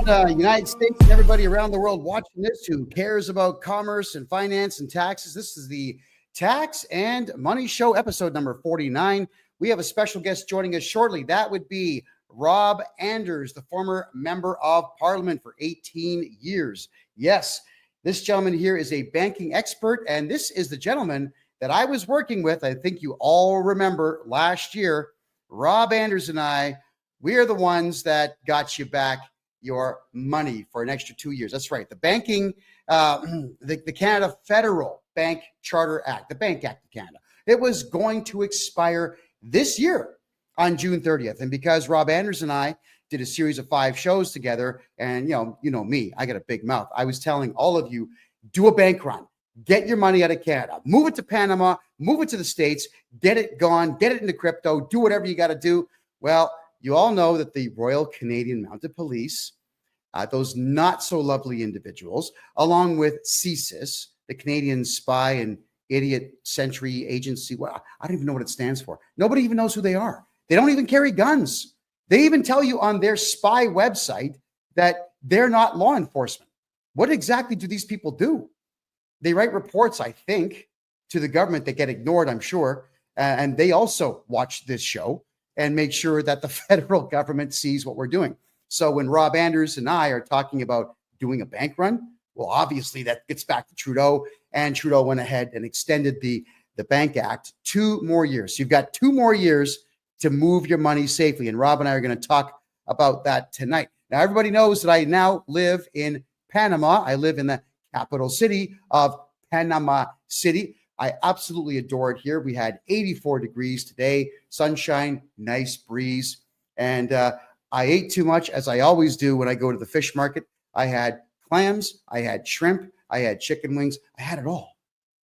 Canada, United States, and everybody around the world watching this who cares about commerce and finance and taxes. This is the Tax and Money Show, episode number 49. We have a special guest joining us shortly. That would be Rob Anders, the former member of Parliament for 18 years. Yes, this gentleman here is a banking expert, and this is the gentleman that I was working with. I think you all remember last year, Rob Anders and I, we are the ones that got you back your money for an extra 2 years. That's right. The banking, the Canada Federal Bank Charter Act, the Bank Act of Canada, it was going to expire this year on June 30th. And because Rob Anders and I did a series of 5 shows together, and you know me, I got a big mouth. I was telling all of you, do a bank run, get your money out of Canada, move it to Panama, move it to the States, get it gone, get it into crypto, do whatever you got to do. Well, you all know that the Royal Canadian Mounted Police, those not so lovely individuals, along with CSIS, the Canadian Spy and Idiot Sentry Agency. Well, I don't even know what it stands for. Nobody even knows who they are. They don't even carry guns. They even tell you on their spy website that they're not law enforcement. What exactly do these people do? They write reports, I think, to the government that get ignored, I'm sure. And they also watch this show and make sure that the federal government sees what we're doing. So when Rob Anders and I are talking about doing a bank run, well, obviously that gets back to Trudeau, and Trudeau went ahead and extended the Bank Act 2 more years. So you've got 2 more years to move your money safely. And Rob and I are going to talk about that tonight. Now, everybody knows that I now live in Panama. I live in the capital city of Panama City. I absolutely adore it here. We had 84 degrees today, sunshine, nice breeze. And I ate too much, as I always do when I go to the fish market. I had clams, I had shrimp, I had chicken wings. I had it all.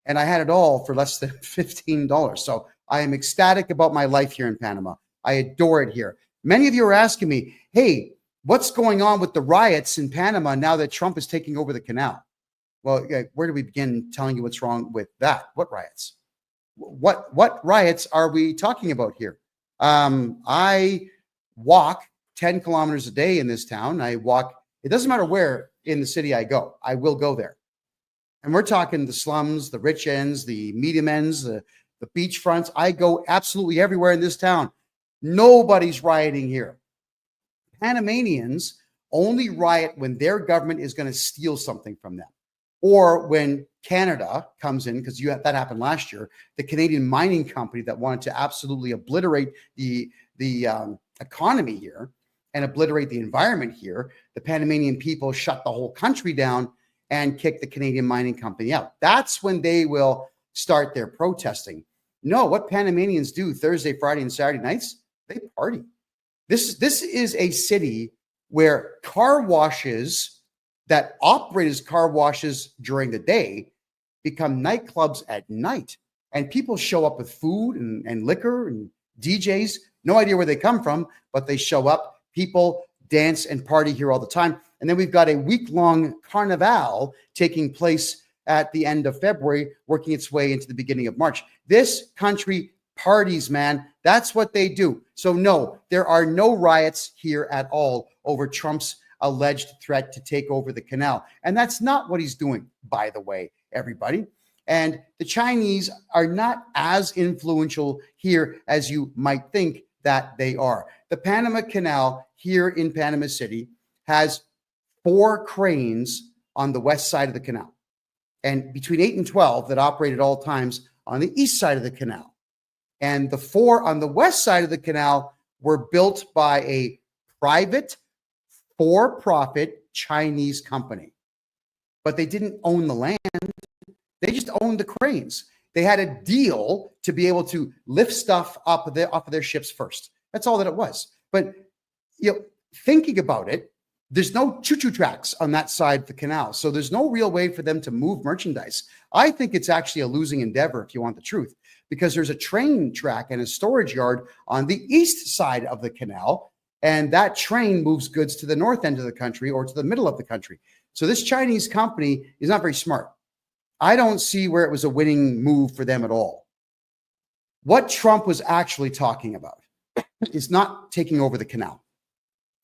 And I had it all for less than $15. So I am ecstatic about my life here in Panama. I adore it here. Many of you are asking me, hey, what's going on with the riots in Panama now that Trump is taking over the canal? Well, where do we begin telling you what's wrong with that? What riots? What riots are we talking about here? I walk 10 kilometers a day in this town. I walk, it doesn't matter where in the city I go, I will go there. And we're talking the slums, the rich ends, the medium ends, the beach fronts. I go absolutely everywhere in this town. Nobody's rioting here. Panamanians only riot when their government is going to steal something from them, or when Canada comes in, because that happened last year. The Canadian mining company that wanted to absolutely obliterate the economy here and obliterate the environment here, the Panamanian people shut the whole country down and kick the Canadian mining company out. That's when they will start their protesting. No, what Panamanians do Thursday, Friday, and Saturday nights, they party. This is a city where car washes that operate as car washes during the day become nightclubs at night. And people show up with food and liquor and DJs. No idea where they come from, but they show up. People dance and party here all the time. And then we've got a week-long carnival taking place at the end of February, working its way into the beginning of March. This country parties, man. That's what they do. So no, there are no riots here at all over Trump's alleged threat to take over the canal. And that's not what he's doing, by the way, everybody. And the Chinese are not as influential here as you might think that they are. The Panama Canal here in Panama City has 4 cranes on the west side of the canal, and between 8 and 12 that operate at all times on the east side of the canal. And the 4 on the west side of the canal were built by a private, for-profit Chinese company. But they didn't own the land. They just owned the cranes. They had a deal to be able to lift stuff off of their ships first. That's all that it was. But thinking about it, there's no choo-choo tracks on that side of the canal. So there's no real way for them to move merchandise. I think it's actually a losing endeavor, if you want the truth, because there's a train track and a storage yard on the east side of the canal. And that train moves goods to the north end of the country or to the middle of the country. So this Chinese company is not very smart. I don't see where it was a winning move for them at all. What Trump was actually talking about is not taking over the canal.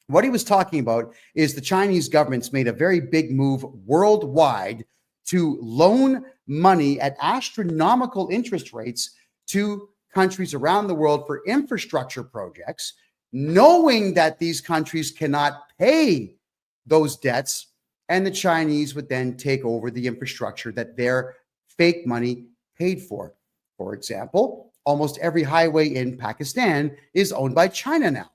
What he was talking about is the Chinese government's made a very big move worldwide to loan money at astronomical interest rates to countries around the world for infrastructure projects, knowing that these countries cannot pay those debts, and the Chinese would then take over the infrastructure that their fake money paid for. For example, almost every highway in Pakistan is owned by China now.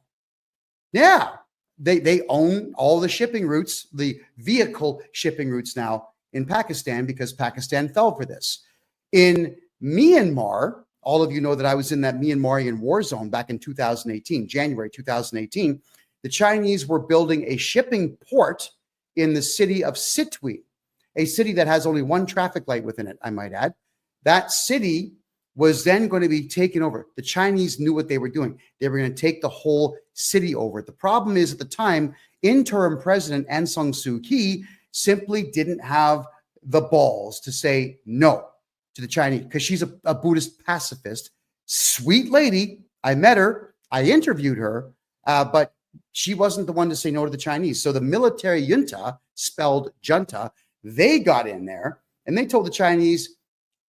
Yeah, they own all the shipping routes, the vehicle shipping routes now in Pakistan, because Pakistan fell for this. In Myanmar, all of you know that I was in that Myanmarian war zone back in 2018, January 2018. The Chinese were building a shipping port in the city of Sitwe, a city that has only one traffic light within it, I might add. That city was then going to be taken over. The Chinese knew what they were doing. They were going to take the whole city over. The problem is, at the time, interim president Aung San Suu Kyi simply didn't have the balls to say no to the Chinese, because she's a Buddhist pacifist, sweet lady. I met her, I interviewed her, but she wasn't the one to say no to the Chinese. So the military junta, spelled junta, they got in there and they told the Chinese,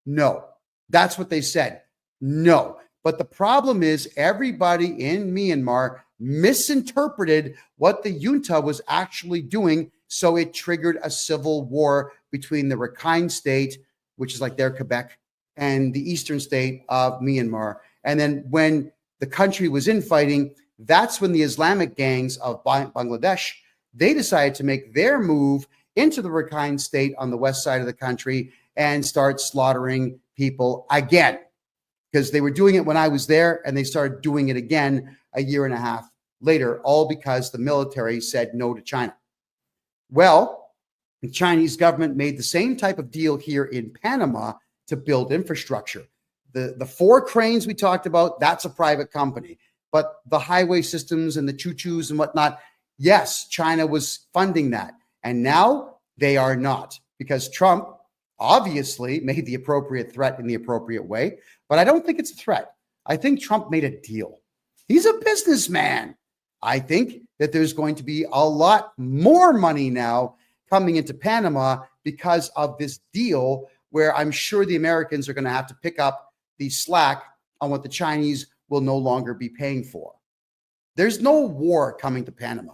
no. That's what they said. No. But the problem is, everybody in Myanmar misinterpreted what the junta was actually doing. So it triggered a civil war between the Rakhine state, which is like their Quebec, and the eastern state of Myanmar. And then when the country was infighting, that's when the Islamic gangs of Bangladesh, they decided to make their move into the Rakhine state on the west side of the country and start slaughtering people again, because they were doing it when I was there, and they started doing it again a year and a half later, all because the military said no to China. Well, the Chinese government made the same type of deal here in Panama to build infrastructure. The 4 cranes we talked about, that's a private company. But the highway systems and the choo-choos and whatnot, yes, China was funding that. And now they are not, because Trump obviously made the appropriate threat in the appropriate way. But I don't think it's a threat. I think Trump made a deal. He's a businessman. I think that there's going to be a lot more money now coming into Panama because of this deal, where I'm sure the Americans are going to have to pick up the slack on what the Chinese will no longer be paying for. There's no war coming to Panama.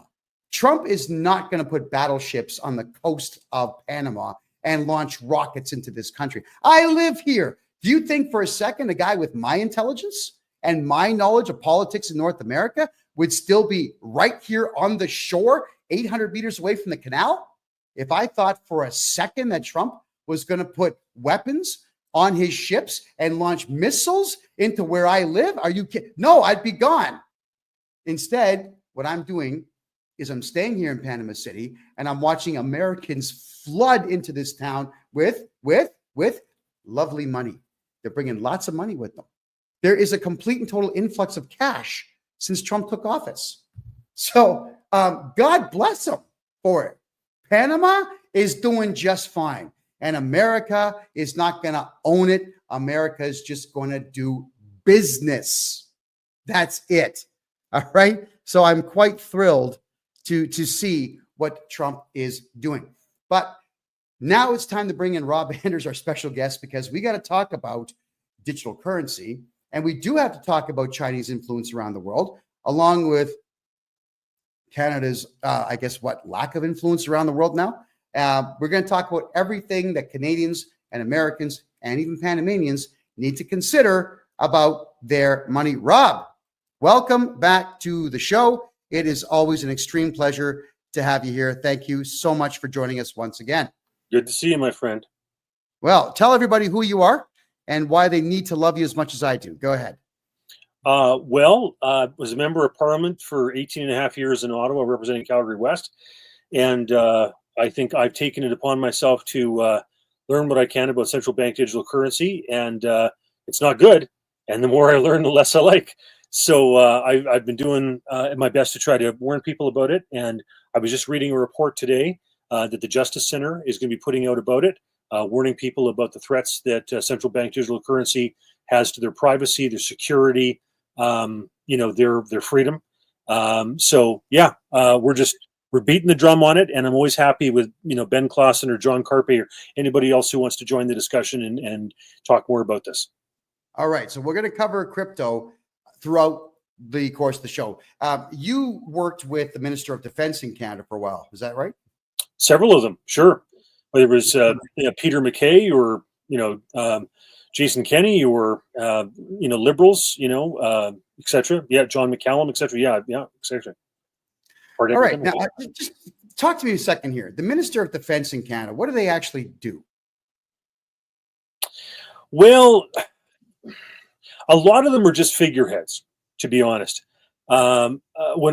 Trump is not going to put battleships on the coast of Panama and launch rockets into this country. I live here. Do you think for a second a guy with my intelligence and my knowledge of politics in North America would still be right here on the shore, 800 meters away from the canal? If I thought for a second that Trump was going to put weapons on his ships and launch missiles into where I live, are you kidding? No, I'd be gone. Instead, what I'm doing is I'm staying here in Panama City, and I'm watching Americans flood into this town with lovely money. They're bringing lots of money with them. There is a complete and total influx of cash since Trump took office. So God bless them for it. Panama is doing just fine, and America is not going to own it. America is just going to do business. That's it. All right. So I'm quite thrilled to see what Trump is doing. But now it's time to bring in Rob Anders, our special guest, because we got to talk about digital currency. And we do have to talk about Chinese influence around the world, along with Canada's, lack of influence around the world now. We're going to talk about everything that Canadians and Americans and even Panamanians need to consider about their money. Rob, welcome back to the show. It is always an extreme pleasure to have you here. Thank you so much for joining us once again. Good to see you, my friend. Well, tell everybody who you are and why they need to love you as much as I do. Go ahead. Was a member of Parliament for 18 and a half years in Ottawa, representing Calgary West. And I think I've taken it upon myself to learn what I can about central bank digital currency. And it's not good. And the more I learn, the less I like. So I've been doing my best to try to warn people about it. And I was just reading a report today that the Justice Center is going to be putting out about it, warning people about the threats that central bank digital currency has to their privacy, their security, their freedom. So yeah, we're beating the drum on it, and I'm always happy with Ben Clausen or John Carpe or anybody else who wants to join the discussion and talk more about this. All right, so we're going to cover crypto throughout the course of the show. You worked with the Minister of Defense in Canada for a while, is that right? Several of them, sure. Whether it was Peter MacKay or Jason Kenney or Liberals, etc. Yeah, John McCallum, etc. Yeah, etc. All right, now just talk to me a second here. The Minister of Defense in Canada, what do they actually do? Well, a lot of them are just figureheads, to be honest. When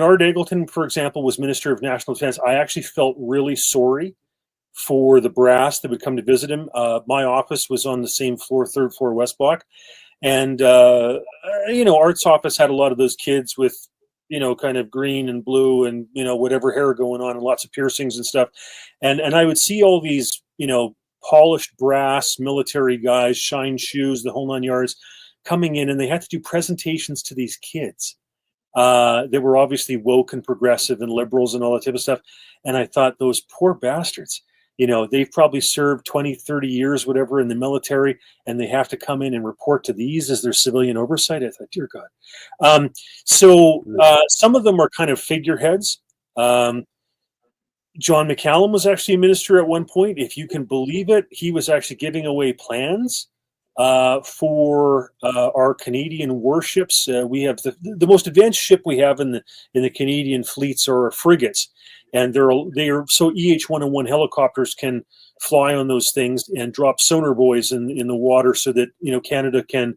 Art Eggleton, for example, was Minister of National Defense, I actually felt really sorry for the brass that would come to visit him. My office was on the same floor, third floor, West Block. And, Art's office had a lot of those kids with, kind of green and blue and, whatever hair going on and lots of piercings and stuff. And I would see all these, polished brass military guys, shine shoes, the whole 9 yards, coming in, and they had to do presentations to these kids. They were obviously woke and progressive and liberals and all that type of stuff. And I thought, those poor bastards, they've probably served 20, 30 years, whatever, in the military, and they have to come in and report to these as their civilian oversight. I thought, dear God. So some of them are kind of figureheads. John McCallum was actually a minister at one point. If you can believe it, he was actually giving away plans for our Canadian warships. We have the most advanced ship we have in the Canadian fleets are frigates, and they are so EH-101 helicopters can fly on those things and drop sonar buoys in the water so that Canada can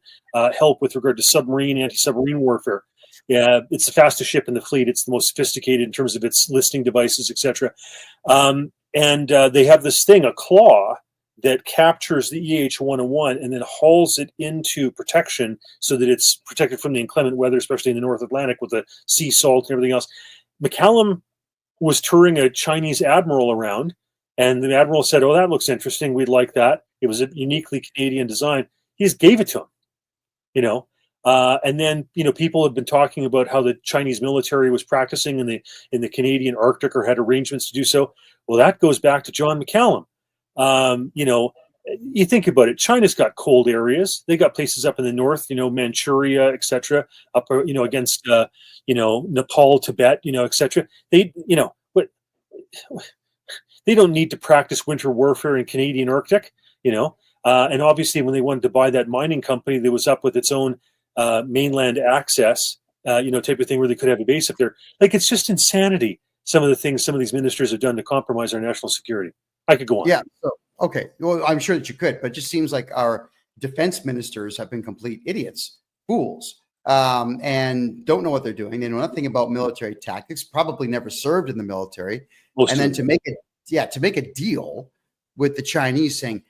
help with regard to anti-submarine warfare. Yeah, it's the fastest ship in the fleet. It's the most sophisticated in terms of its listening devices, etc. And they have this thing, a claw, that captures the EH-101 and then hauls it into protection so that it's protected from the inclement weather, especially in the North Atlantic with the sea salt and everything else. McCallum was touring a Chinese admiral around, and the admiral said, "Oh, that looks interesting. We'd like that." It was a uniquely Canadian design. He just gave it to him, and then people have been talking about how the Chinese military was practicing in the Canadian Arctic or had arrangements to do so. Well, that goes back to John McCallum. You think about it. China's got cold areas. They got places up in the north, Manchuria, etc. Up, against Nepal, Tibet, etc. But they don't need to practice winter warfare in Canadian Arctic, And obviously, when they wanted to buy that mining company that was up with its own mainland access, type of thing where they could have a base up there. Like, it's just insanity. Some of the things some of these ministers have done to compromise our national security. I could go on. Yeah. So, okay. Well, I'm sure that you could, but it just seems like our defense ministers have been complete idiots, fools, and don't know what they're doing. They know nothing about military tactics, probably never served in the military. And then to make a deal with the Chinese saying,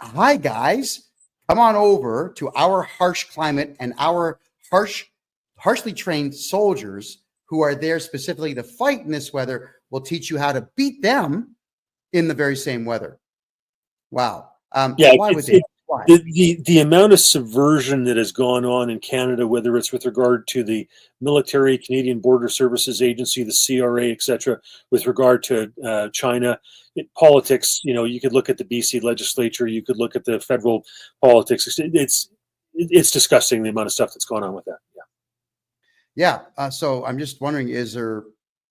"Hi, guys, come on over to our harsh climate and our harshly trained soldiers who are there specifically to fight in this weather. We'll teach you how to beat them in the very same weather." Wow. Why would they? Why? The amount of subversion that has gone on in Canada, whether it's with regard to the military, Canadian Border Services Agency, the CRA, etc., with regard to China, politics, you could look at the BC legislature, you could look at the federal politics. It's disgusting the amount of stuff that's going on with that. Yeah. So I'm just wondering, is there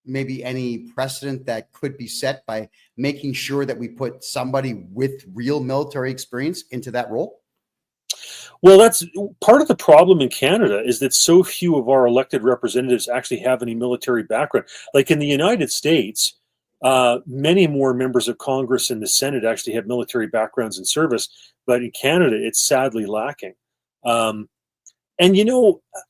maybe any precedent that could be set by making sure that we put somebody with real military experience into that role? Well, that's part of the problem in Canada, is that so few of our elected representatives actually have any military background. Like in the United States, many more members of Congress and the Senate actually have military backgrounds in service, but in Canada, it's sadly lacking. And,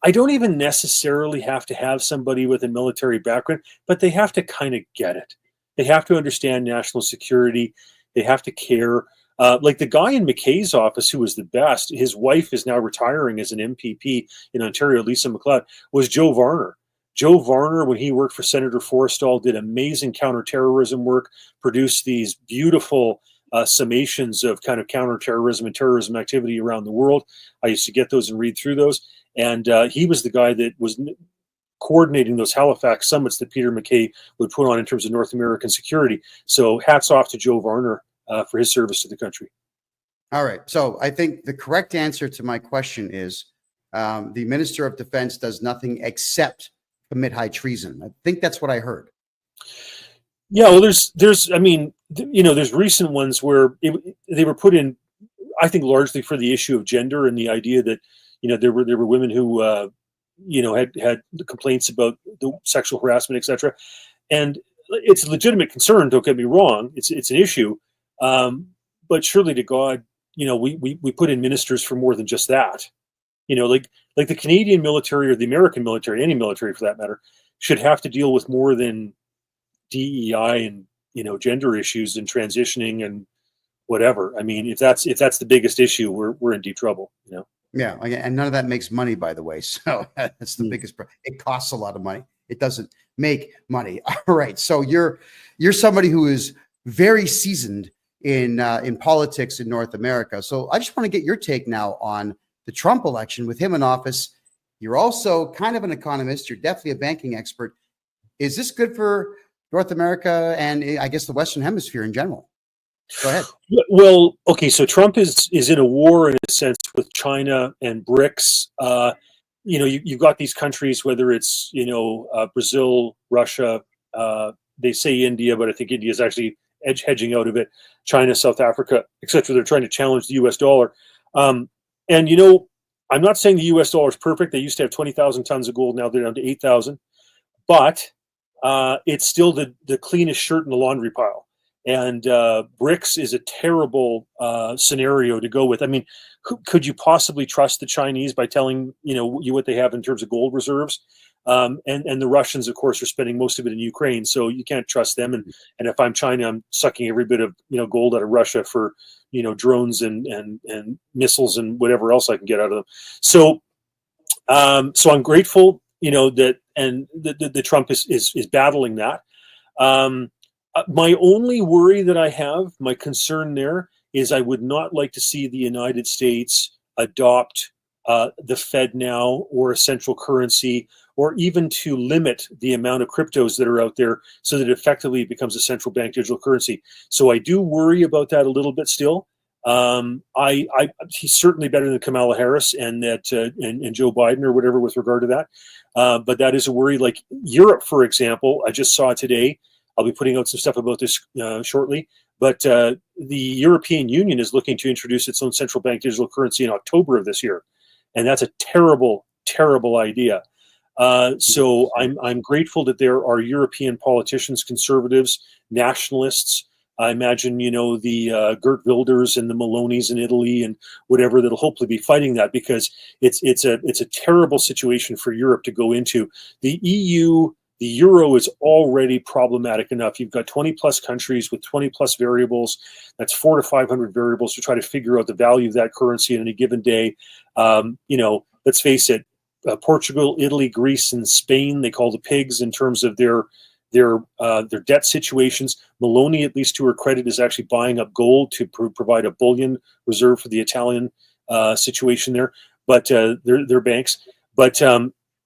I don't even necessarily have to have somebody with a military background, but they have to kind of get it. They have to understand national security. They have to care. Like the guy in McKay's office who was the best, his wife is now retiring as an MPP in Ontario, Lisa MacLeod, was Joe Varner. Joe Varner, when he worked for Senator Forrestal, did amazing counterterrorism work, produced these beautiful summations of kind of counterterrorism and terrorism activity around the world. I used to get those and read through those. And he was the guy that was coordinating those Halifax summits that Peter MacKay would put on in terms of North American security. So hats off to Joe Varner for his service to the country. All right. So I think the correct answer to my question is the Minister of Defense does nothing except commit high treason. I think that's what I heard. Yeah, well, there's, I mean, there's recent ones where they were put in, I think, largely for the issue of gender and the idea that, there were women who, had complaints about the sexual harassment, etc. And it's a legitimate concern. Don't get me wrong; it's an issue. But surely to God, we put in ministers for more than just that. Like the Canadian military or the American military, any military for that matter, should have to deal with more than DEI and gender issues and transitioning and whatever. I mean, if that's the biggest issue, we're in deep trouble. Yeah, and none of that makes money, by the way. So that's the biggest problem. It costs a lot of money. It doesn't make money. All right. So you're somebody who is very seasoned in politics in North America. So I just want to get your take now on the Trump election with him in office. You're also kind of an economist. You're definitely a banking expert. Is this good for North America and I guess the Western Hemisphere in general? Go ahead. Well, okay, so Trump is in a war in a sense with China and BRICS. You've got these countries, whether it's Brazil, Russia, they say India, but I think India is actually hedging out of it. China, South Africa, etc. They're trying to challenge the U.S. dollar. And I'm not saying the U.S. dollar is perfect. They used to have 20,000 tons of gold. Now they're down to 8,000. But it's still the cleanest shirt in the laundry pile. And BRICS is a terrible scenario to go with. I mean, could you possibly trust the Chinese by telling you what they have in terms of gold reserves? And the Russians, of course, are spending most of it in Ukraine, so you can't trust them. And if I'm China, I'm sucking every bit of gold out of Russia for drones and missiles and whatever else I can get out of them. So I'm grateful that the Trump is battling that. My only worry that I have, my concern there, is I would not like to see the United States adopt the Fed now or a central currency, or even to limit the amount of cryptos that are out there so that effectively it becomes a central bank digital currency. So I do worry about that a little bit still. He's certainly better than Kamala Harris and Joe Biden or whatever with regard to that. But that is a worry. Like Europe, for example, I just saw today. I'll be putting out some stuff about this shortly. But the European Union is looking to introduce its own central bank digital currency in October of this year, and that's a terrible, terrible idea. So I'm grateful that there are European politicians, conservatives, nationalists. I imagine the Geert Wilders and the Melonis in Italy and whatever that'll hopefully be fighting that, because it's a terrible situation for Europe to go into. The EU. The euro is already problematic enough. You've got 20 plus countries with 20 plus variables. That's 400 to 500 variables to try to figure out the value of that currency on any given day. Let's face it, Portugal, Italy, Greece, and Spain, they call the pigs in terms of their debt situations. Meloni, at least to her credit, is actually buying up gold to provide a bullion reserve for the Italian situation there. But their banks. But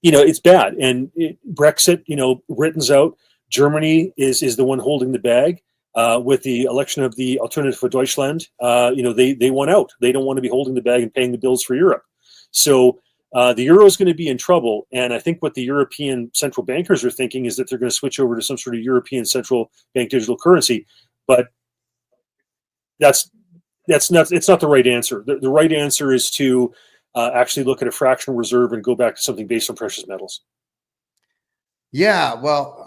it's bad. And Brexit, Britain's out. Germany is the one holding the bag with the election of the Alternative for Deutschland. They want out. They don't want to be holding the bag and paying the bills for Europe. So the euro is going to be in trouble. And I think what the European central bankers are thinking is that they're going to switch over to some sort of European central bank digital currency. But it's not the right answer. The right answer is to actually look at a fractional reserve and go back to something based on precious metals. Yeah, well,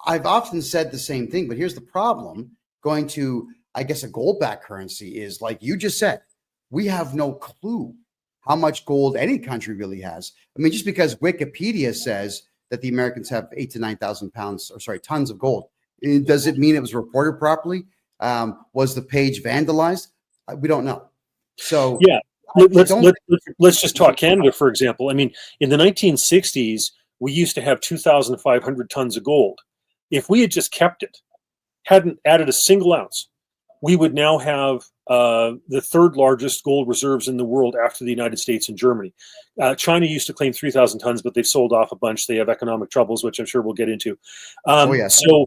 I've often said the same thing, but here's the problem. Going to, I guess, a gold-backed currency is, like you just said, we have no clue how much gold any country really has. I mean, just because Wikipedia says that the Americans have 8,000 to 9,000 tons of gold, does it mean it was reported properly? Was the page vandalized? We don't know. So yeah. Let's just talk Canada, for example. I mean, in the 1960s, we used to have 2,500 tons of gold. If we had just kept it, hadn't added a single ounce, we would now have the third largest gold reserves in the world after the United States and Germany. China used to claim 3,000 tons, but they've sold off a bunch. They have economic troubles, which I'm sure we'll get into. Oh yes. So,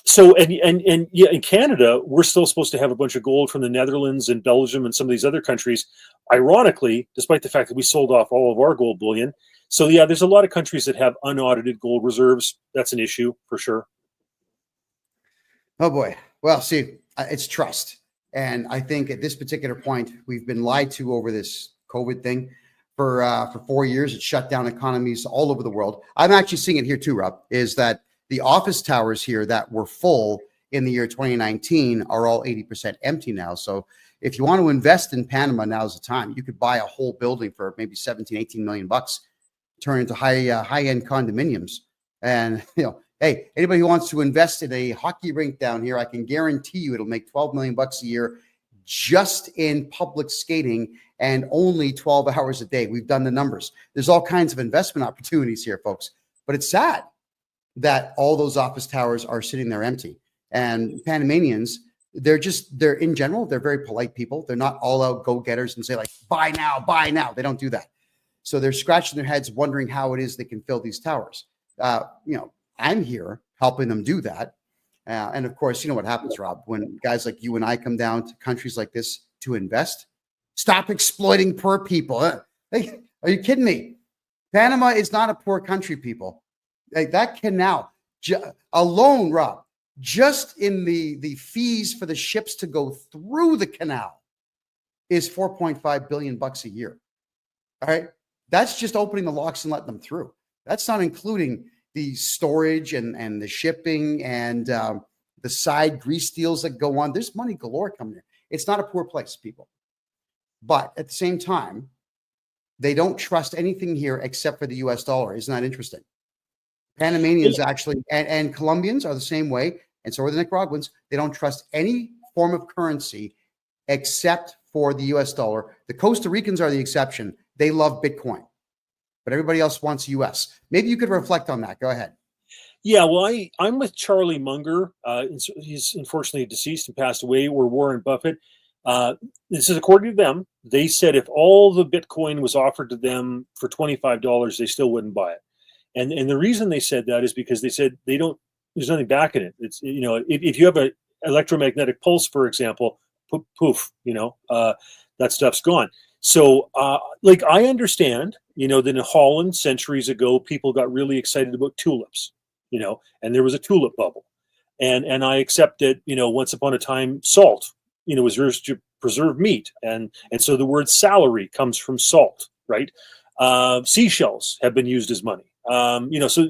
so yeah, in Canada, we're still supposed to have a bunch of gold from the Netherlands and Belgium and some of these other countries. Ironically, despite the fact that we sold off all of our gold bullion. So yeah, there's a lot of countries that have unaudited gold reserves. That's an issue for sure. Oh boy. Well, see, it's trust. And I think at this particular point, we've been lied to over this COVID thing for 4 years. It shut down economies all over the world. I'm actually seeing it here too, Rob, is that the office towers here that were full in the year 2019 are all 80% empty now. So if you want to invest in Panama, now's the time. You could buy a whole building for maybe 17, 18 million bucks, turn into high-end condominiums. And, hey, anybody who wants to invest in a hockey rink down here, I can guarantee you it'll make 12 million bucks a year just in public skating and only 12 hours a day. We've done the numbers. There's all kinds of investment opportunities here, folks. But it's sad that all those office towers are sitting there empty. And Panamanians, they're in general, they're very polite people. They're not all out go-getters and say like, buy now, buy now. They don't do that. So they're scratching their heads wondering how it is they can fill these towers. I'm here helping them do that. And of course, you know what happens, Rob, when guys like you and I come down to countries like this to invest, stop exploiting poor people. Hey, are you kidding me? Panama is not a poor country, people. Like that canal alone, Rob, just in the fees for the ships to go through the canal is 4.5 billion bucks a year. All right. That's just opening the locks and letting them through. That's not including the storage and the shipping and the side grease deals that go on. There's money galore coming here. It's not a poor place, people. But at the same time, they don't trust anything here except for the US dollar. Isn't that interesting? Panamanians actually, and Colombians are the same way, and so are the Nicaraguans. They don't trust any form of currency except for the US dollar. The Costa Ricans are the exception. They love Bitcoin, but everybody else wants US. Maybe you could reflect on that. Go ahead. Yeah, well, I'm with Charlie Munger. He's unfortunately deceased and passed away, or Warren Buffett. This is according to them. They said if all the Bitcoin was offered to them for $25, they still wouldn't buy it. And the reason they said that is because they said there's nothing back in it. It's, if you have an electromagnetic pulse, for example, poof, that stuff's gone. So, I understand, that in Holland centuries ago, people got really excited about tulips, and there was a tulip bubble. And I accept that, once upon a time, salt, was used to preserve meat. And so the word salary comes from salt, right? Seashells have been used as money. So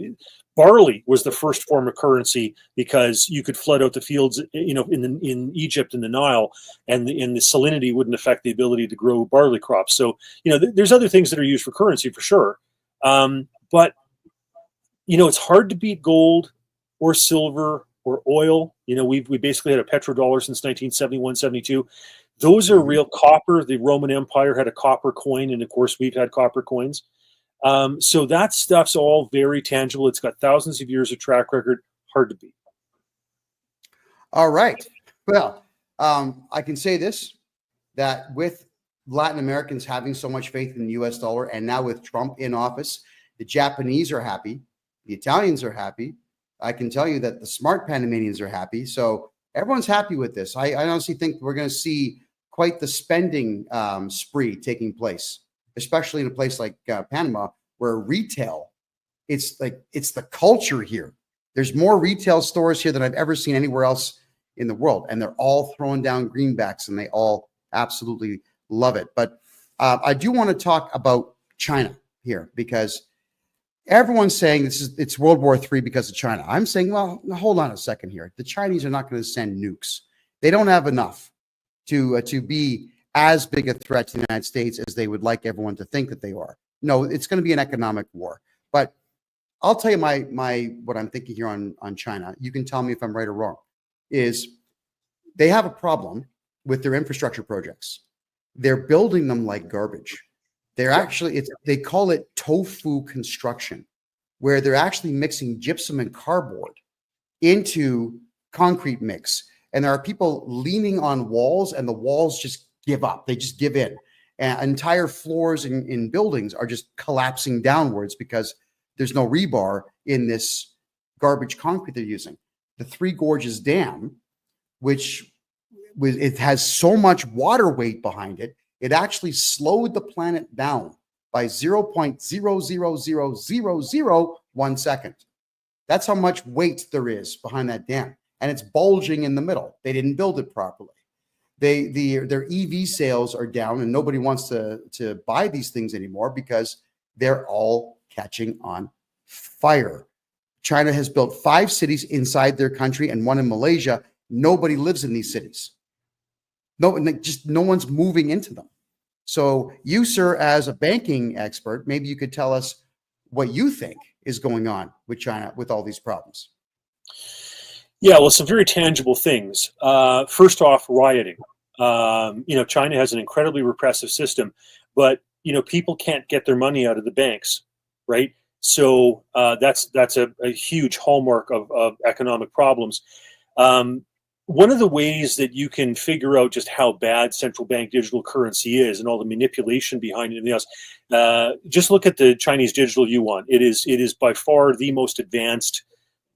barley was the first form of currency because you could flood out the fields, in Egypt in the Nile, and the salinity wouldn't affect the ability to grow barley crops. So, there's other things that are used for currency for sure. But, it's hard to beat gold or silver or oil. We basically had a petrodollar since 1971, 72. Those are real. Copper. The Roman Empire had a copper coin, and of course we've had copper coins. So that stuff's all very tangible. It's got thousands of years of track record. Hard to beat. All right. Well, I can say this, that with Latin Americans having so much faith in the US dollar, and now with Trump in office, the Japanese are happy. The Italians are happy. I can tell you that the smart Panamanians are happy. So everyone's happy with this. I honestly think we're going to see quite the spending spree taking place, especially in a place like Panama, where retail, it's the culture here. There's more retail stores here than I've ever seen anywhere else in the world. And they're all throwing down greenbacks and they all absolutely love it. But I do want to talk about China here, because everyone's saying it's World War III because of China. I'm saying, well, hold on a second here. The Chinese are not going to send nukes. They don't have enough to be as big a threat to the United States as they would like everyone to think that they are. No, it's going to be an economic war. But I'll tell you what I'm thinking here on China. You can tell me if I'm right or wrong. Is they have a problem with their infrastructure projects. They're building them like garbage. They're actually, they call it tofu construction, where they're actually mixing gypsum and cardboard into concrete mix. and there are people leaning on walls, and the walls just give up. They just give in. And entire floors in buildings are just collapsing downwards because there's no rebar in this garbage concrete they're using. The Three Gorges Dam, which it has so much water weight behind it, it actually slowed the planet down by 0.0000001 second. That's how much weight there is behind that dam. And it's bulging in the middle. They didn't build it properly. Their EV sales are down, and nobody wants to buy these things anymore because they're all catching on fire. China has built 5 cities inside their country and 1 in Malaysia. Nobody lives in these cities. No one's moving into them. So you, sir, as a banking expert, maybe you could tell us what you think is going on with China with all these problems. Yeah, well, some very tangible things. First off, rioting. China has an incredibly repressive system, but people can't get their money out of the banks, right? So that's a huge hallmark of economic problems. One of the ways that you can figure out just how bad central bank digital currency is and all the manipulation behind it and everything else, just look at the Chinese digital yuan. It is by far the most advanced,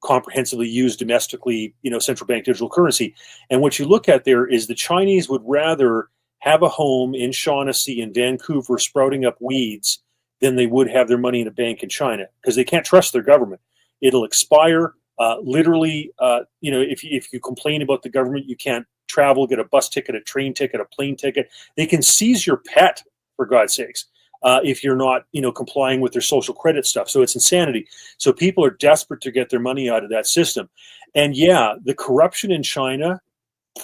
comprehensively used domestically, central bank digital currency. And what you look at there is the Chinese would rather have a home in Shaughnessy in Vancouver sprouting up weeds than they would have their money in a bank in China, because they can't trust their government. It'll expire. Literally, if you complain about the government, you can't travel, get a bus ticket, a train ticket, a plane ticket. They can seize your pet, for God's sakes, if you're not, complying with their social credit stuff. So it's insanity. So people are desperate to get their money out of that system. And yeah, the corruption in China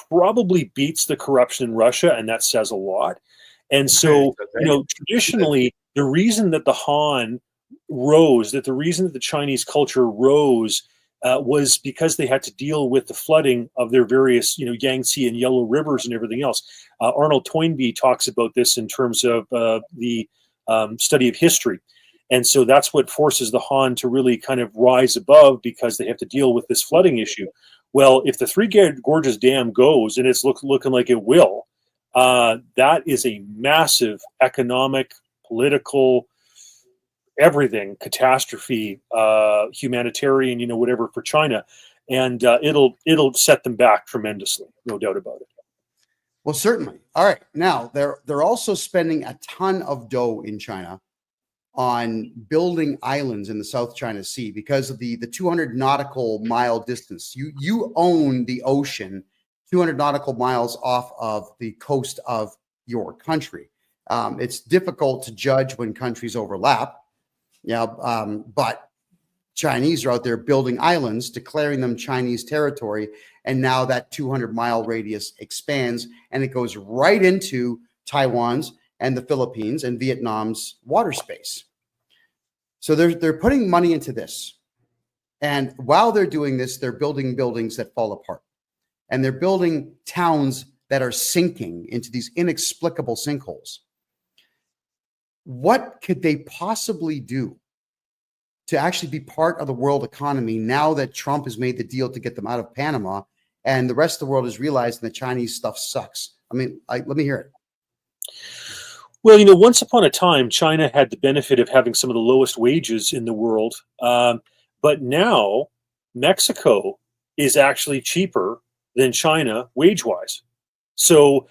probably beats the corruption in Russia, and that says a lot. And so, traditionally, the reason that the Han rose, that the reason that the Chinese culture rose, was because they had to deal with the flooding of their various, Yangtze and Yellow Rivers and everything else. Arnold Toynbee talks about this in terms of the study of history. And so that's what forces the Han to really kind of rise above, because they have to deal with this flooding issue. Well, if the Three Gorges Dam goes, and it's looking like it will, that is a massive economic, political, everything catastrophe, humanitarian, whatever for China, and it'll set them back tremendously, no doubt about it. Well, certainly. All right, now they're also spending a ton of dough in China on building islands in the South China Sea because of the 200 nautical mile distance. You own the ocean 200 nautical miles off of the coast of your country. It's difficult to judge when countries overlap. But Chinese are out there building islands, declaring them Chinese territory, and now that 200-mile radius expands, and it goes right into Taiwan's and the Philippines and Vietnam's water space. So they're putting money into this, and while they're doing this, they're building buildings that fall apart, and they're building towns that are sinking into these inexplicable sinkholes. What could they possibly do to actually be part of the world economy now that Trump has made the deal to get them out of Panama, and the rest of the world is realizing the Chinese stuff sucks? I mean, let me hear it. Well, once upon a time, China had the benefit of having some of the lowest wages in the world. But now Mexico is actually cheaper than China wage-wise. So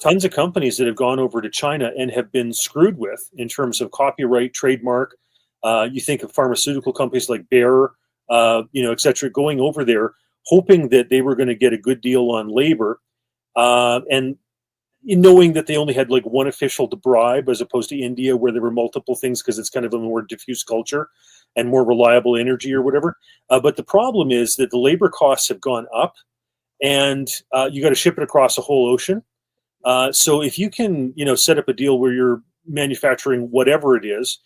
tons of companies that have gone over to China and have been screwed with in terms of copyright, trademark. You think of pharmaceutical companies like Bayer, et cetera, going over there, hoping that they were going to get a good deal on labor, and knowing that they only had like one official to bribe, as opposed to India, where there were multiple things, because it's kind of a more diffuse culture and more reliable energy or whatever. But the problem is that the labor costs have gone up, and you got to ship it across a whole ocean. So if you can, set up a deal where you're manufacturing whatever it is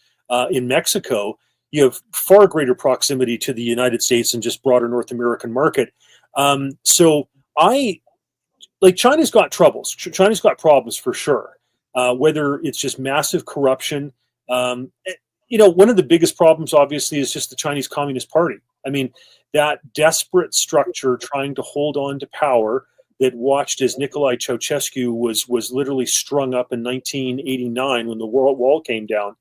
in Mexico, you have far greater proximity to the United States and just broader North American market. China's got troubles. China's got problems for sure. Whether it's just massive corruption. One of the biggest problems, obviously, is just the Chinese Communist Party. I mean, that desperate structure trying to hold on to power that watched as Nicolae Ceausescu was literally strung up in 1989 when the wall came down.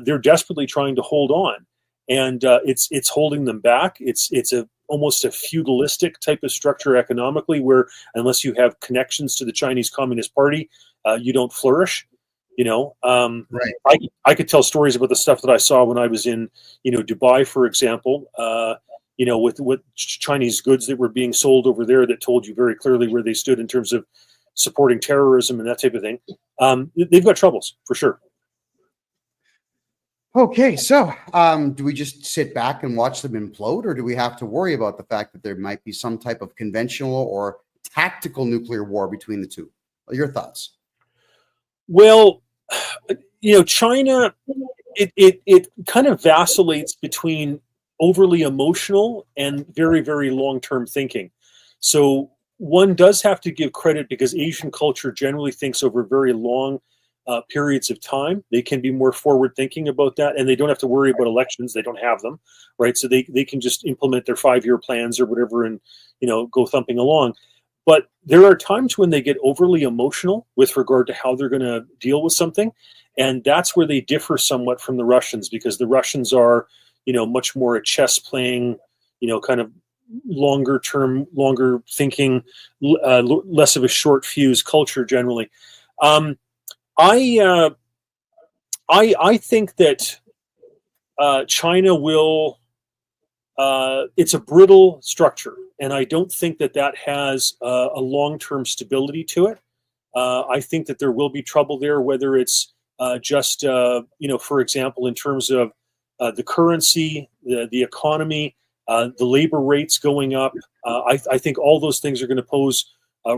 They're desperately trying to hold on, and it's holding them back. It's almost a feudalistic type of structure economically, where unless you have connections to the Chinese Communist Party, you don't flourish. Right. I could tell stories about the stuff that I saw when I was in, Dubai, for example. With Chinese goods that were being sold over there that told you very clearly where they stood in terms of supporting terrorism and that type of thing. They've got troubles for sure. Okay, so do we just sit back and watch them implode, or do we have to worry about the fact that there might be some type of conventional or tactical nuclear war between the two? What are your thoughts? Well, China, it kind of vacillates between overly emotional and very, very long-term thinking. So one does have to give credit, because Asian culture generally thinks over very long periods of time. They can be more forward-thinking about that, and they don't have to worry about elections. They don't have them, right? So they can just implement their 5-year plans or whatever and, go thumping along. But there are times when they get overly emotional with regard to how they're going to deal with something. And that's where they differ somewhat from the Russians, because the Russians are, much more a chess playing, kind of longer term, longer thinking, less of a short fuse culture generally. I think that China will. It's a brittle structure, and I don't think that has a long-term stability to it. I think that there will be trouble there, whether it's just, for example, in terms of the currency, the economy, the labor rates going up. I think all those things are going to pose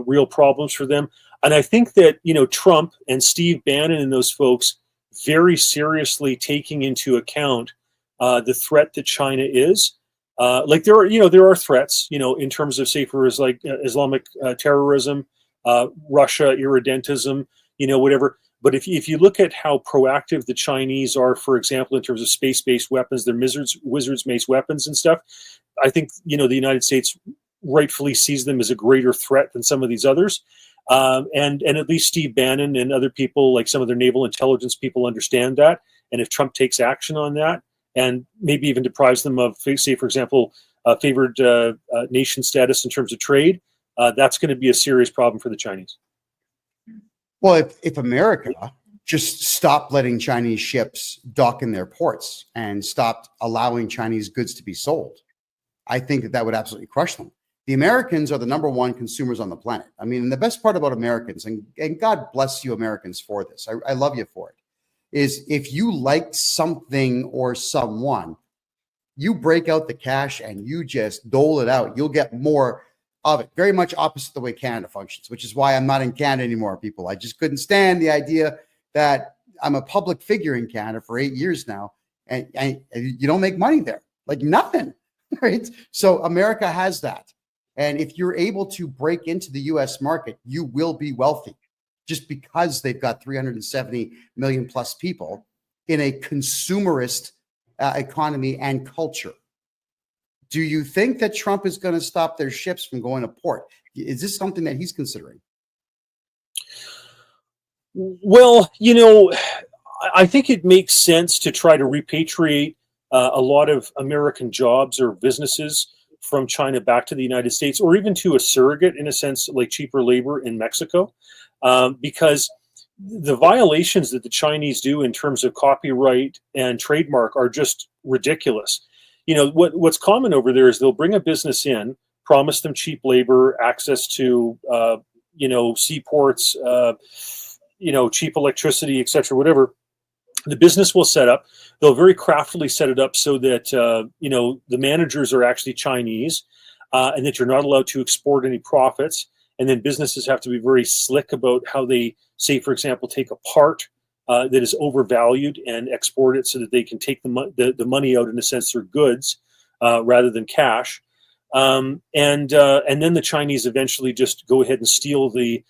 real problems for them. And I think that, Trump and Steve Bannon and those folks very seriously taking into account the threat that China is. There are threats, in terms of, say, for Islamic terrorism, Russia, irredentism, whatever. But if you look at how proactive the Chinese are, for example, in terms of space-based weapons, their wizards-based weapons and stuff, I think, the United States rightfully sees them as a greater threat than some of these others. And at least Steve Bannon and other people, like some of their naval intelligence people, understand that. And if Trump takes action on that, and maybe even deprives them of, say, for example, favored nation status in terms of trade, that's going to be a serious problem for the Chinese. Well, if America just stopped letting Chinese ships dock in their ports and stopped allowing Chinese goods to be sold, I think that would absolutely crush them. The Americans are the number one consumers on the planet. I mean, the best part about Americans, and God bless you Americans for this, I love you for it, is if you like something or someone, you break out the cash and you just dole it out. You'll get more of it. Very much opposite the way Canada functions, which is why I'm not in Canada anymore, people. I just couldn't stand the idea that I'm a public figure in Canada for 8 years now, and you don't make money there, like nothing, right? So America has that. And if you're able to break into the US market, you will be wealthy, just because they've got 370 million plus people in a consumerist economy and culture. Do you think that Trump is going to stop their ships from going to port? Is this something that he's considering? Well, I think it makes sense to try to repatriate a lot of American jobs or businesses from China back to the United States, or even to a surrogate, in a sense, like cheaper labor in Mexico, because the violations that the Chinese do in terms of copyright and trademark are just ridiculous. What's common over there is they'll bring a business in, promise them cheap labor, access to, seaports, cheap electricity, etc., whatever. The business will set up. They'll very craftily set it up so that, the managers are actually Chinese, and that you're not allowed to export any profits. And then businesses have to be very slick about how they, say, for example, take a part that is overvalued and export it so that they can take the money out, in a sense, through goods rather than cash. And then the Chinese eventually just go ahead and steal the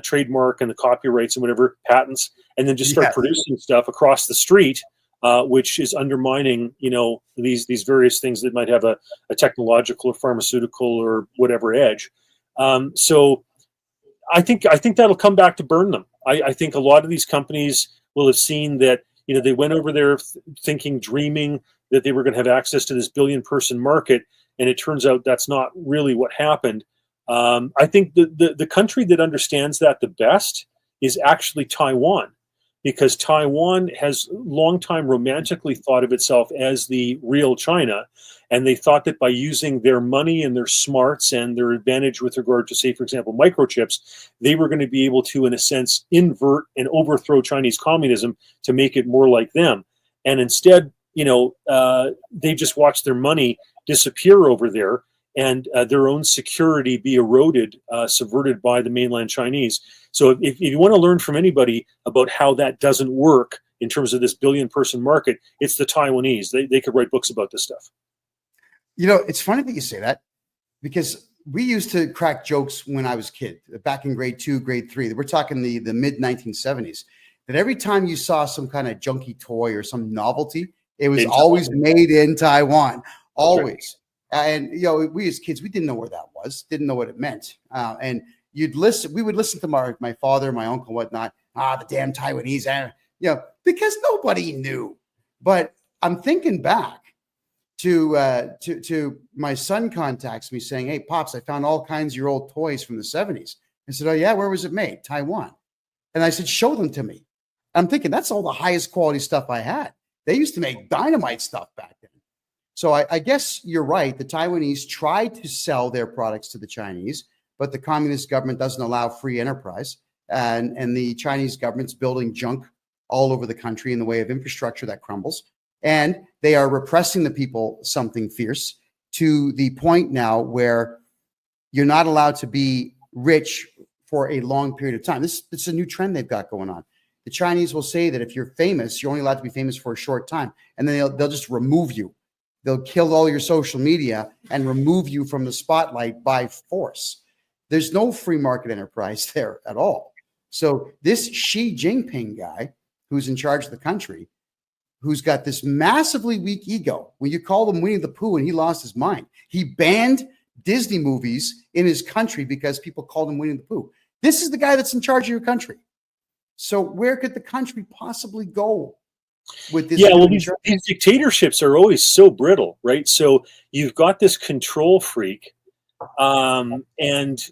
trademark and the copyrights and whatever patents, and then just start producing stuff across the street which is undermining, these various things that might have a technological or pharmaceutical or whatever edge. So I think that'll come back to burn them. I think a lot of these companies will have seen that, they went over there dreaming that they were going to have access to this billion-person market, and it turns out that's not really what happened. I think the country that understands that the best is actually Taiwan, because Taiwan has long time romantically thought of itself as the real China, and they thought that by using their money and their smarts and their advantage with regard to, say, for example, microchips, they were going to be able to, in a sense, invert and overthrow Chinese communism to make it more like them. And instead, they just watched their money disappear over there, and their own security be eroded, subverted by the mainland Chinese. So if you want to learn from anybody about how that doesn't work in terms of this billion-person market, it's the Taiwanese. They could write books about this stuff. It's funny that you say that, because we used to crack jokes when I was a kid, back in grade 2, grade 3. We're talking the mid-1970s, that every time you saw some kind of junky toy or some novelty, it was always made in Taiwan, always. Right. And, we as kids, we didn't know where that was, didn't know what it meant. And we would listen to my father, my uncle, whatnot. The damn Taiwanese, because nobody knew. But I'm thinking back to my son contacts me saying, "Hey, Pops, I found all kinds of your old toys from the 70s. I said, "Oh yeah, where was it made?" "Taiwan." And I said, "Show them to me." I'm thinking that's all the highest quality stuff I had. They used to make dynamite stuff back then. So I guess you're right. The Taiwanese tried to sell their products to the Chinese, but the communist government doesn't allow free enterprise. And the Chinese government's building junk all over the country in the way of infrastructure that crumbles. And they are repressing the people something fierce, to the point now where you're not allowed to be rich for a long period of time. It's a new trend they've got going on. The Chinese will say that if you're famous, you're only allowed to be famous for a short time, and then they'll just remove you. They'll kill all your social media and remove you from the spotlight by force. There's no free market enterprise there at all. So this Xi Jinping guy, who's in charge of the country, who's got this massively weak ego. When you call him Winnie the Pooh and he lost his mind, he banned Disney movies in his country because people called him Winnie the Pooh. This is the guy that's in charge of your country. So where could the country possibly go with this? Yeah, well, these dictatorships are always so brittle, right? So you've got this control freak, and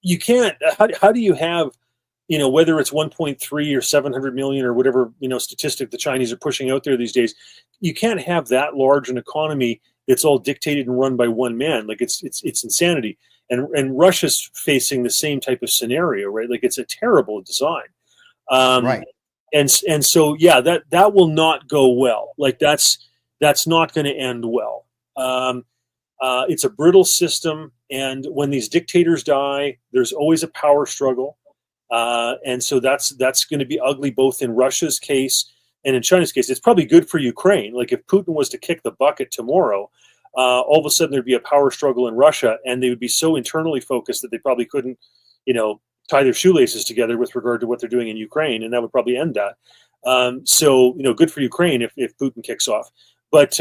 you can't. How do you have, whether it's 1.3 or 700 million or whatever statistic the Chinese are pushing out there these days? You can't have that large an economy that's all dictated and run by one man. Like it's insanity. And Russia's facing the same type of scenario, right? Like it's a terrible design. Right. And so, yeah, that will not go well. Like that's not going to end well. It's a brittle system. And when these dictators die, there's always a power struggle. And so that's going to be ugly, both in Russia's case and in China's case. It's probably good for Ukraine. Like if Putin was to kick the bucket tomorrow, all of a sudden there'd be a power struggle in Russia, and they would be so internally focused that they probably couldn't, tie their shoelaces together with regard to what they're doing in Ukraine, and that would probably end that. So, good for Ukraine if Putin kicks off. But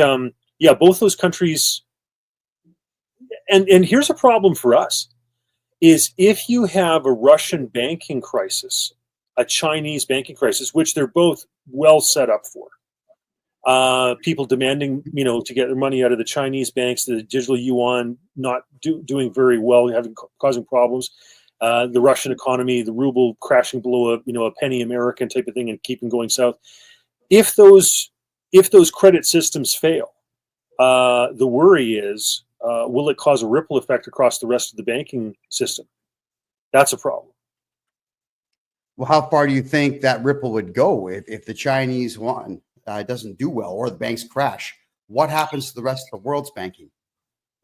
yeah, both those countries. And here's a problem for us: is if you have a Russian banking crisis, a Chinese banking crisis, which they're both well set up for. People demanding, to get their money out of the Chinese banks, the digital yuan not doing very well, causing problems. The Russian economy, the ruble crashing below a penny American type of thing and keeping going south. If those credit systems fail, the worry is, will it cause a ripple effect across the rest of the banking system? That's a problem. Well, how far do you think that ripple would go if the Chinese one doesn't do well or the banks crash? What happens to the rest of the world's banking?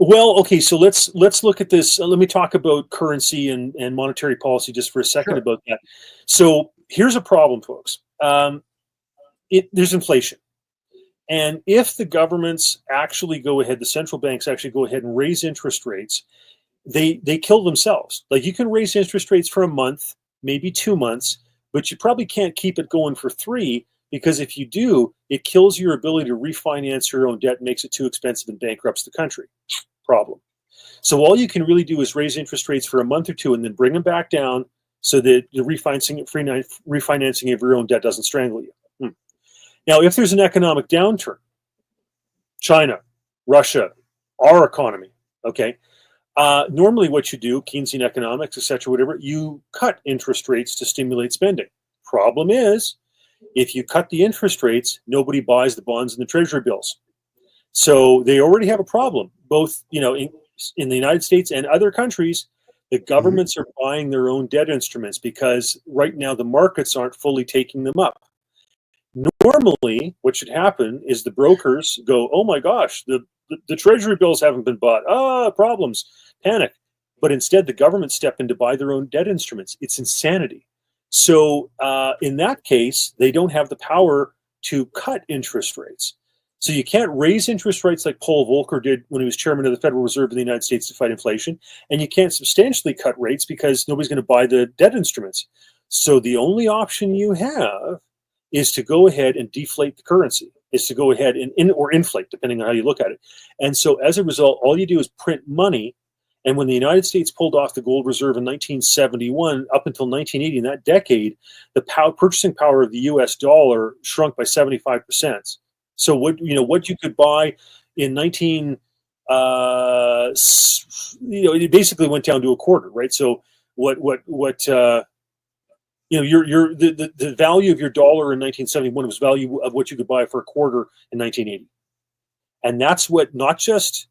Well, okay, so let's look at this. Let me talk about currency and monetary policy just for a second. Sure. About that. So here's a problem, folks. There's inflation. And if the governments actually go ahead, the central banks actually go ahead and raise interest rates, they kill themselves. Like you can raise interest rates for a month, maybe 2 months, but you probably can't keep it going for 3, because if you do, it kills your ability to refinance your own debt, makes it too expensive, and bankrupts the country. Problem. So all you can really do is raise interest rates for a month or two and then bring them back down so that the refinancing of your own debt doesn't strangle you. Now, if there's an economic downturn, China, Russia, our economy, okay, normally what you do, Keynesian economics, etc., whatever, you cut interest rates to stimulate spending. Problem is, if you cut the interest rates, nobody buys the bonds and the treasury bills. So they already have a problem, both in the United States and other countries. The governments are buying their own debt instruments because right now the markets aren't fully taking them up. Normally, what should happen is the brokers go, oh my gosh, the treasury bills haven't been bought. Problems, panic. But instead, the governments step in to buy their own debt instruments. It's insanity. So in that case, they don't have the power to cut interest rates. So you can't raise interest rates like Paul Volcker did when he was chairman of the Federal Reserve in the United States to fight inflation. And you can't substantially cut rates because nobody's going to buy the debt instruments. So the only option you have is to go ahead and deflate the currency, is to go ahead and or inflate, depending on how you look at it. And so as a result, all you do is print money. And when the United States pulled off the gold reserve in 1971, up until 1980, in that decade, the purchasing power of the U.S. dollar shrunk by 75%. So what you could buy in it basically went down to a quarter, right? So the value of your dollar in 1971 was value of what you could buy for a quarter in 1980. And that's what not just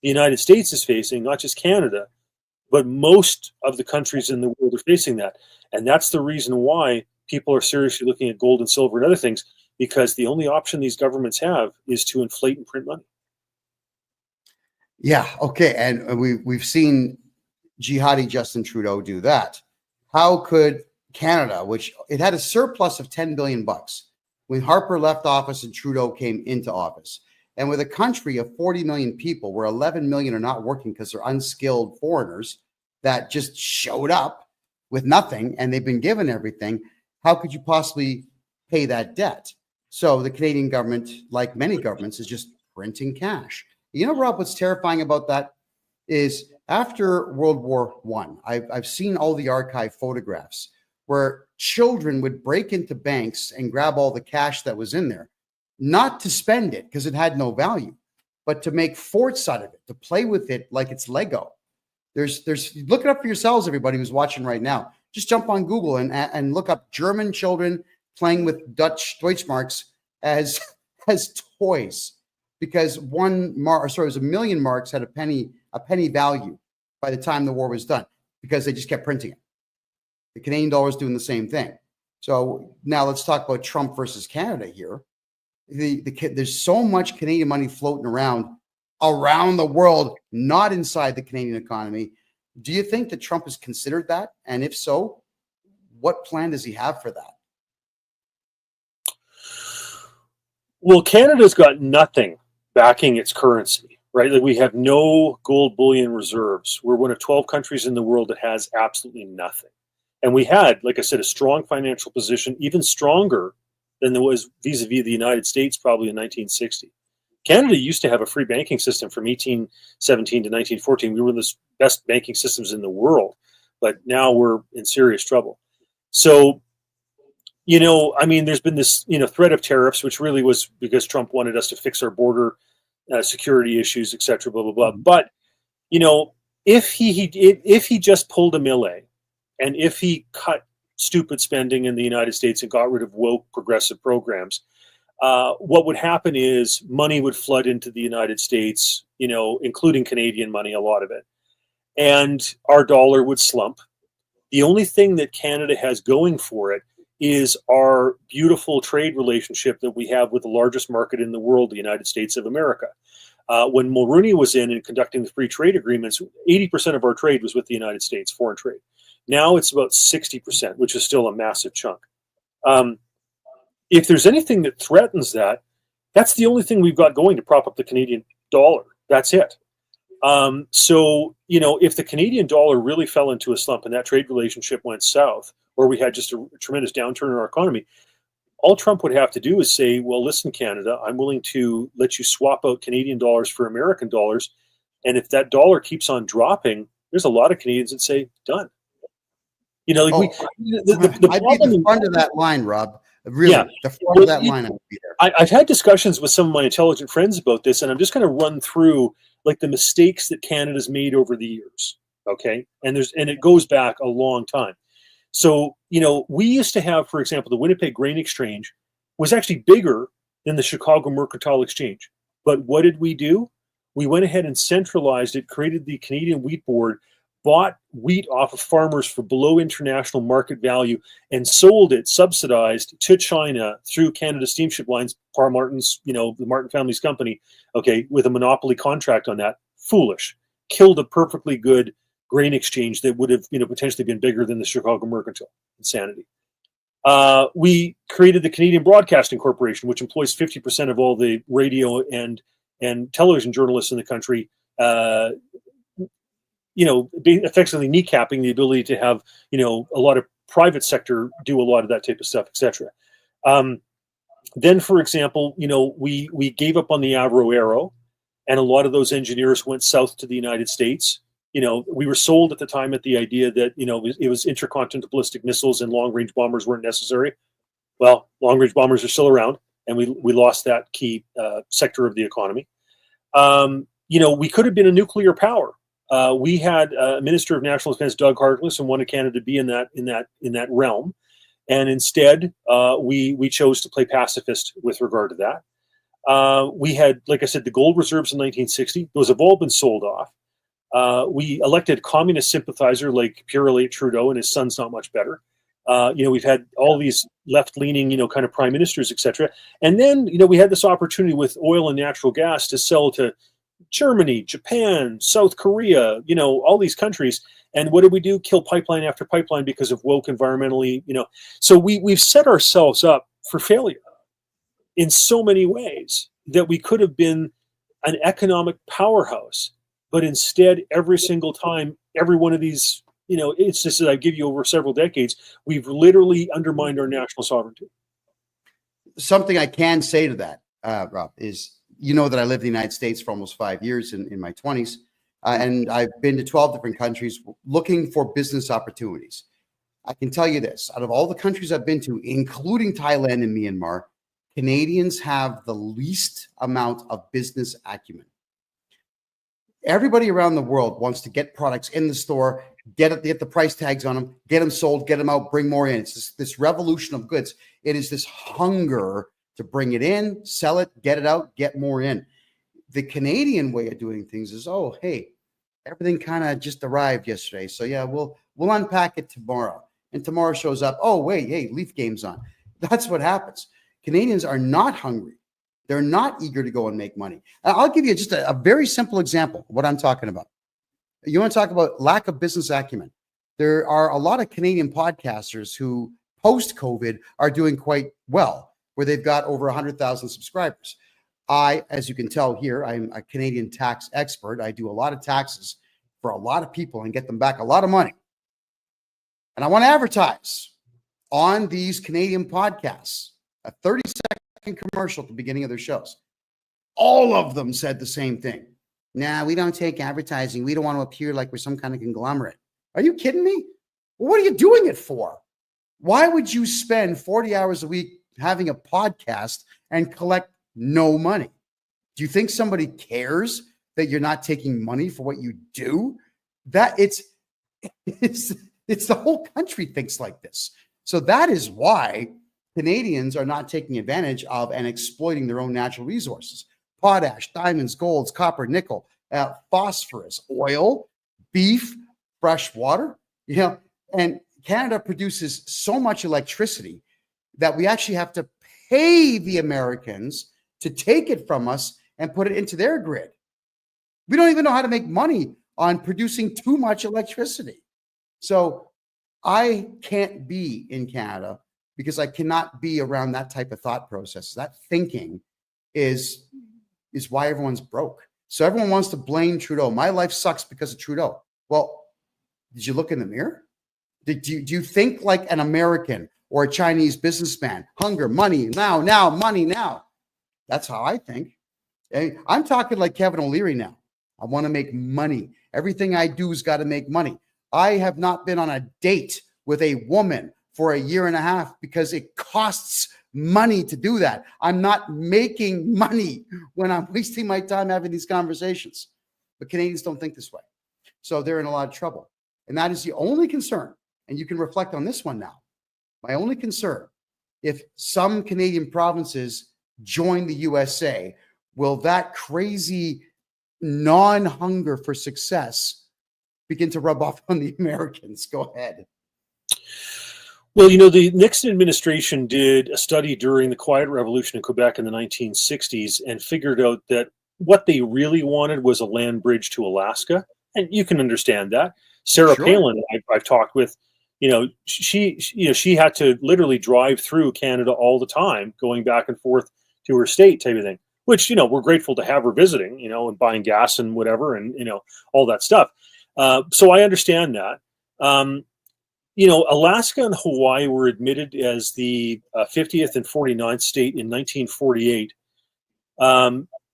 the United States is facing, not just Canada, but most of the countries in the world are facing that. And that's the reason why people are seriously looking at gold and silver and other things, because the only option these governments have is to inflate and print money. Yeah, okay. And we've seen jihadi Justin Trudeau do that. How could Canada, which it had a surplus of $10 billion when Harper left office and Trudeau came into office, and with a country of 40 million people where 11 million are not working because they're unskilled foreigners that just showed up with nothing and they've been given everything, how could you possibly pay that debt? So the Canadian government, like many governments, is just printing cash. You know, Rob, what's terrifying about that is after World War I, I've seen all the archive photographs where children would break into banks and grab all the cash that was in there, not to spend it because it had no value, but to make forts out of it, to play with it like it's Lego. There's look it up for yourselves, everybody who's watching right now. Just jump on Google and look up German children playing with Deutschmarks as toys, because it was a million marks had a penny value by the time the war was done, because they just kept printing it. The Canadian dollar is doing the same thing. So now let's talk about Trump versus Canada here. There's so much Canadian money floating around the world, not inside the Canadian economy. Do you think that Trump has considered that? And if so, what plan does he have for that? Well, Canada's got nothing backing its currency, right? Like, we have no gold bullion reserves. We're one of 12 countries in the world that has absolutely nothing. And we had, like I said, a strong financial position, even stronger than there was vis-a-vis the United States probably in 1960. Canada used to have a free banking system from 1817 to 1914. We were the best banking systems in the world, but now we're in serious trouble. So, there's been this, threat of tariffs, which really was because Trump wanted us to fix our border security issues, et cetera, blah, blah, blah. But, if he just pulled a Millet, and if he cut stupid spending in the United States and got rid of woke progressive programs, what would happen is money would flood into the United States, including Canadian money, a lot of it. And our dollar would slump. The only thing that Canada has going for it is our beautiful trade relationship that we have with the largest market in the world, the United States of America. When Mulroney was in and conducting the free trade agreements, 80% of our trade was with the United States, foreign trade. Now it's about 60%, which is still a massive chunk. If there's anything that threatens that, that's the only thing we've got going to prop up the Canadian dollar. That's it. So, if the Canadian dollar really fell into a slump and that trade relationship went south, or we had just a tremendous downturn in our economy, all Trump would have to do is say, well, listen, Canada, I'm willing to let you swap out Canadian dollars for American dollars. And if that dollar keeps on dropping, there's a lot of Canadians that say, done. You know, like the I'd be at the front of that line, Rob. Really, yeah, the front of that line, I would be there. I've had discussions with some of my intelligent friends about this, and I'm just going to run through like the mistakes that Canada's made over the years. Okay, and it goes back a long time. So, you know, we used to have, for example, the Winnipeg Grain Exchange was actually bigger than the Chicago Mercantile Exchange. But what did we do? We went ahead and centralized it, created the Canadian Wheat Board, bought wheat off of farmers for below international market value, and sold it subsidized to China through Canada Steamship Lines, Par Martin's, you know, the Martin family's company, okay, with a monopoly contract on that. Foolish. Killed a perfectly good grain exchange that would have, you know, potentially been bigger than the Chicago Mercantile. Insanity. We created the Canadian Broadcasting Corporation, which employs 50% of all the radio and television journalists in the country. You know, effectively kneecapping the ability to have, you know, a lot of private sector do a lot of that type of stuff, etc. Then, for example, you know, we gave up on the Avro Arrow, and a lot of those engineers went south to the United States. You know, we were sold at the time at the idea that, you know, it was intercontinental ballistic missiles and long-range bombers weren't necessary. Well, long-range bombers are still around, and we lost that key sector of the economy. You know, we could have been a nuclear power. We had a Minister of National Defense, Doug Harkless, and wanted Canada to be in that realm, and instead we chose to play pacifist with regard to that. We had, like I said, the gold reserves in 1960; those have all been sold off. We elected a communist sympathizer like Pierre Elliott Trudeau, and his son's not much better. You know, we've had all these left-leaning, you know, kind of prime ministers, etc. And then, you know, we had this opportunity with oil and natural gas to sell to Germany, Japan, South Korea, you know, all these countries. And what did we do? Kill pipeline after pipeline because of woke environmentally, you know. So we've set ourselves up for failure in so many ways that we could have been an economic powerhouse. But instead, every single time, every one of these, you know, instances that I give you over several decades, we've literally undermined our national sovereignty. Something I can say to that, Rob, is, you know, that I lived in the United States for almost 5 years in my 20s, and I've been to 12 different countries looking for business opportunities. I can tell you this, out of all the countries I've been to, including Thailand and Myanmar, Canadians have the least amount of business acumen. Everybody around the world wants to get products in the store, get the price tags on them, get them sold, get them out, bring more in. It's this revolution of goods. It is this hunger to bring it in, sell it, get it out, get more in. The Canadian way of doing things is, oh, hey, everything kind of just arrived yesterday, so yeah, we'll unpack it tomorrow. And tomorrow shows up, oh, wait, hey, Leaf game's on. That's what happens. Canadians are not hungry. They're not eager to go and make money. I'll give you just a very simple example of what I'm talking about. You want to talk about lack of business acumen. There are a lot of Canadian podcasters who, post-COVID, are doing quite well, where they've got over 100,000 subscribers. I, as you can tell here, I'm a Canadian tax expert. I do a lot of taxes for a lot of people and get them back a lot of money. And I want to advertise on these Canadian podcasts, a 30-second commercial at the beginning of their shows. All of them said the same thing. Nah, we don't take advertising. We don't want to appear like we're some kind of conglomerate. Are you kidding me? Well, what are you doing it for? Why would you spend 40 hours a week having a podcast and collect no money? Do you think somebody cares that you're not taking money for what you do? That it's the whole country thinks like this. So that is why Canadians are not taking advantage of and exploiting their own natural resources. Potash, diamonds, golds, copper, nickel, phosphorus, oil, beef, fresh water. You know, and Canada produces so much electricity that we actually have to pay the Americans to take it from us and put it into their grid. We don't even know how to make money on producing too much electricity. So I can't be in Canada because I cannot be around that type of thought process. That thinking is why everyone's broke. So everyone wants to blame Trudeau. My life sucks because of Trudeau. Well, did you look in the mirror? Do you think like an American or a Chinese businessman. Hunger, money, now, money now. That's how I think. I'm talking like Kevin O'Leary now. I want to make money. Everything I do has got to make money. I have not been on a date with a woman for a year and a half because it costs money to do that. I'm not making money when I'm wasting my time having these conversations. But Canadians don't think this way. So they're in a lot of trouble. And that is the only concern. And you can reflect on this one now. My only concern, if some Canadian provinces join the USA, will that crazy non-hunger for success begin to rub off on the Americans? Go ahead. Well, the Nixon administration did a study during the Quiet Revolution in Quebec in the 1960s and figured out that what they really wanted was a land bridge to Alaska. And you can understand that. Sarah Palin, I've talked with, she had to literally drive through Canada all the time, going back and forth to her state type of thing, which, we're grateful to have her visiting, and buying gas and whatever, and, all that stuff. So I understand that. Alaska and Hawaii were admitted as the 50th and 49th state in 1948.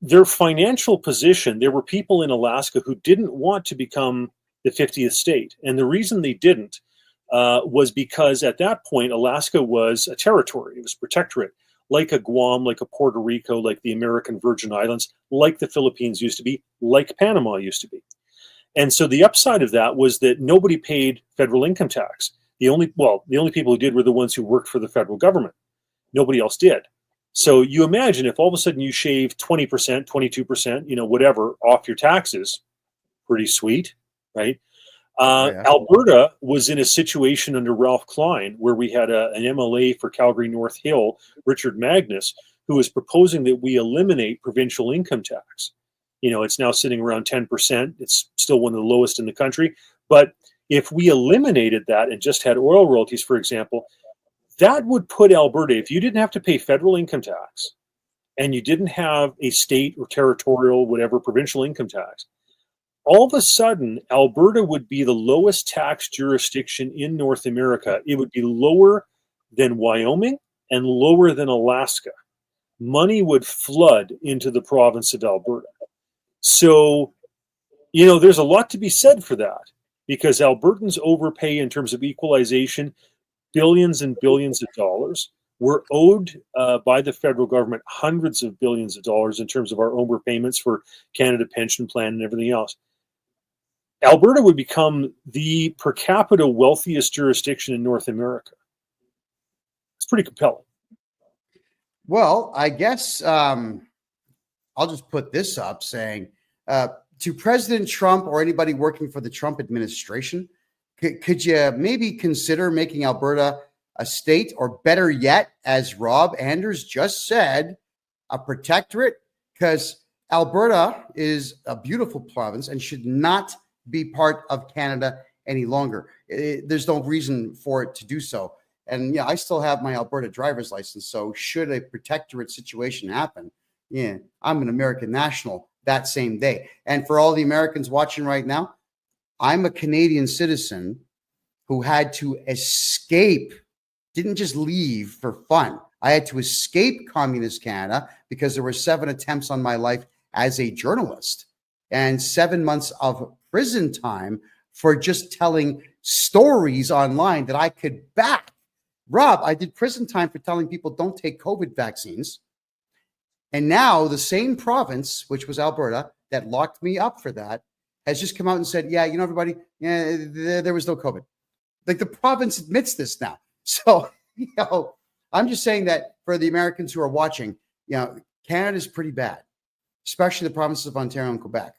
Their financial position, there were people in Alaska who didn't want to become the 50th state. And the reason they didn't was because at that point, Alaska was a territory. It was a protectorate, like a Guam, like a Puerto Rico, like the American Virgin Islands, like the Philippines used to be, like Panama used to be. And so the upside of that was that nobody paid federal income tax. The only people who did were the ones who worked for the federal government. Nobody else did. So you imagine if all of a sudden you shave 20%, 22%, whatever off your taxes, pretty sweet, right? Yeah. Alberta was in a situation under Ralph Klein where we had an MLA for Calgary North Hill, Richard Magnus, who was proposing that we eliminate provincial income tax. It's now sitting around 10%. It's still one of the lowest in the country. But if we eliminated that and just had oil royalties, for example, that would put Alberta, if you didn't have to pay federal income tax and you didn't have a state or territorial, whatever, provincial income tax, all of a sudden, Alberta would be the lowest tax jurisdiction in North America. It would be lower than Wyoming and lower than Alaska. Money would flood into the province of Alberta. So, there's a lot to be said for that because Albertans overpay in terms of equalization, billions and billions of dollars. We're owed by the federal government hundreds of billions of dollars in terms of our overpayments for Canada Pension Plan and everything else. Alberta would become the per capita wealthiest jurisdiction in North America. It's pretty compelling. Well, I guess I'll just put this up saying to President Trump or anybody working for the Trump administration, could you maybe consider making Alberta a state, or better yet, as Rob Anders just said, a protectorate? Because Alberta is a beautiful province and should not be part of Canada any longer. There's no reason for it to do so. And I still have my Alberta driver's license. So should a protectorate situation happen, I'm an American national that same day. And for all the Americans watching right now, I'm a Canadian citizen who had to escape, didn't just leave for fun. I had to escape communist Canada because there were 7 attempts on my life as a journalist and 7 months of prison time for just telling stories online that I could back. Rob, I did prison time for telling people don't take COVID vaccines. And now the same province, which was Alberta, that locked me up for that, has just come out and said, everybody, there was no COVID. Like the province admits this now. So, I'm just saying that for the Americans who are watching, Canada is pretty bad, especially the provinces of Ontario and Quebec.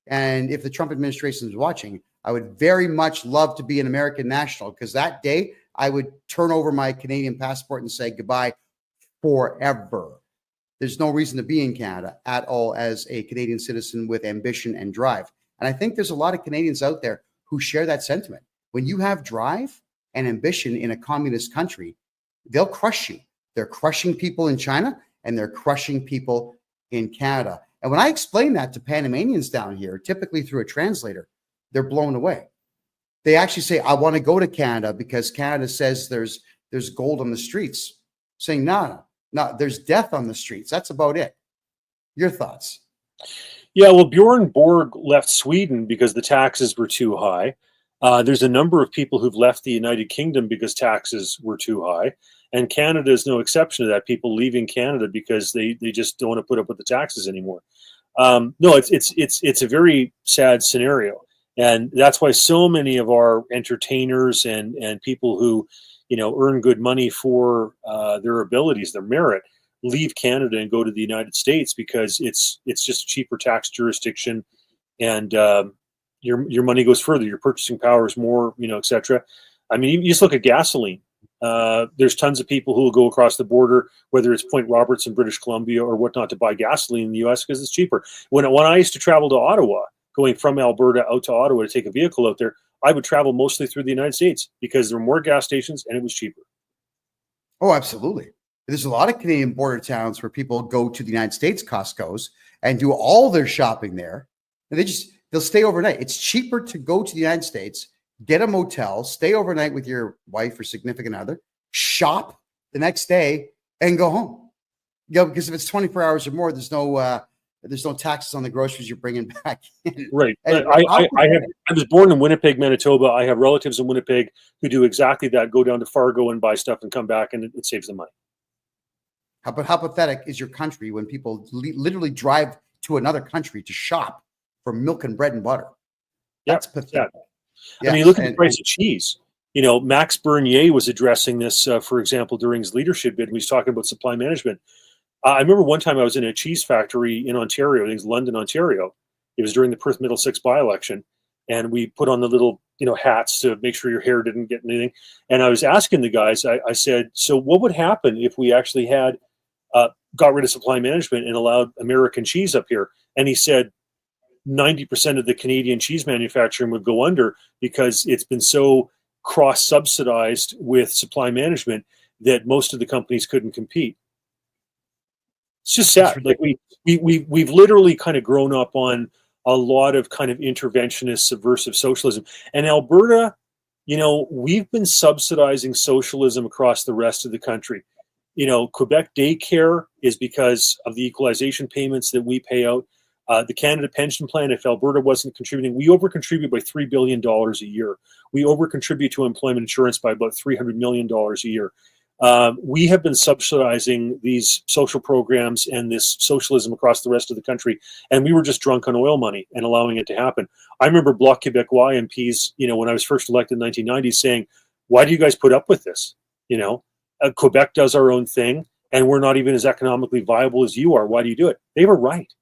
And if the Trump administration is watching, I would very much love to be an American national because that day I would turn over my Canadian passport and say goodbye forever. There's no reason to be in Canada at all as a Canadian citizen with ambition and drive. And I think there's a lot of Canadians out there who share that sentiment. When you have drive and ambition in a communist country, they'll crush you. They're crushing people in China and they're crushing people in Canada. And when I explain that to Panamanians down here, typically through a translator, they're blown away. They actually say, I want to go to Canada because Canada says there's there's gold on the streets, saying, no, there's death on the streets. That's about it. Your thoughts? Yeah, well, Bjorn Borg left Sweden because the taxes were too high. There's a number of people who've left the United Kingdom because taxes were too high. And Canada is no exception to that. People leaving Canada because they just don't want to put up with the taxes anymore. No, it's a very sad scenario. And that's why so many of our entertainers and people who, earn good money for their abilities, their merit, leave Canada and go to the United States because it's just a cheaper tax jurisdiction, and your money goes further. Your purchasing power is more, etc. I mean, you just look at gasoline. There's tons of people who will go across the border, whether it's Point Roberts in British Columbia or whatnot, to buy gasoline in the U.S. because it's cheaper. When I used to travel to Ottawa, going from Alberta out to Ottawa to take a vehicle out there, I would travel mostly through the United States because there were more gas stations and it was cheaper. Oh, absolutely. There's a lot of Canadian border towns where people go to the United States Costco's and do all their shopping there, and they'll stay overnight. It's cheaper to go to the United States, get a motel, stay overnight with your wife or significant other, shop the next day, and go home. Because if it's 24 hours or more, there's no taxes on the groceries you're bringing back in. Right. I was born in Winnipeg, Manitoba. I have relatives in Winnipeg who do exactly that. Go down to Fargo and buy stuff and come back, and it saves them money. How pathetic is your country when people literally drive to another country to shop for milk and bread and butter? That's pathetic. Yes, I mean, look at the price of cheese. Max Bernier was addressing this, for example, during his leadership bid. He was talking about supply management. I remember one time I was in a cheese factory in Ontario. I think it's London, Ontario. It was during the Perth Middlesex by-election. And we put on the little, hats to make sure your hair didn't get anything. And I was asking the guys, I said, so what would happen if we actually had got rid of supply management and allowed American cheese up here? And he said 90% of the Canadian cheese manufacturing would go under because it's been so cross-subsidized with supply management that most of the companies couldn't compete. It's just sad. Like we've literally kind of grown up on a lot of kind of interventionist, subversive socialism. And Alberta, we've been subsidizing socialism across the rest of the country. Quebec daycare is because of the equalization payments that we pay out. The Canada Pension Plan, if Alberta wasn't contributing, we over-contribute by $3 billion a year. We over-contribute to employment insurance by about $300 million a year. We have been subsidizing these social programs and this socialism across the rest of the country, and we were just drunk on oil money and allowing it to happen. I remember Bloc Québécois MPs, when I was first elected in the 1990s, saying, why do you guys put up with this? Quebec does our own thing, and we're not even as economically viable as you are. Why do you do it? They were right.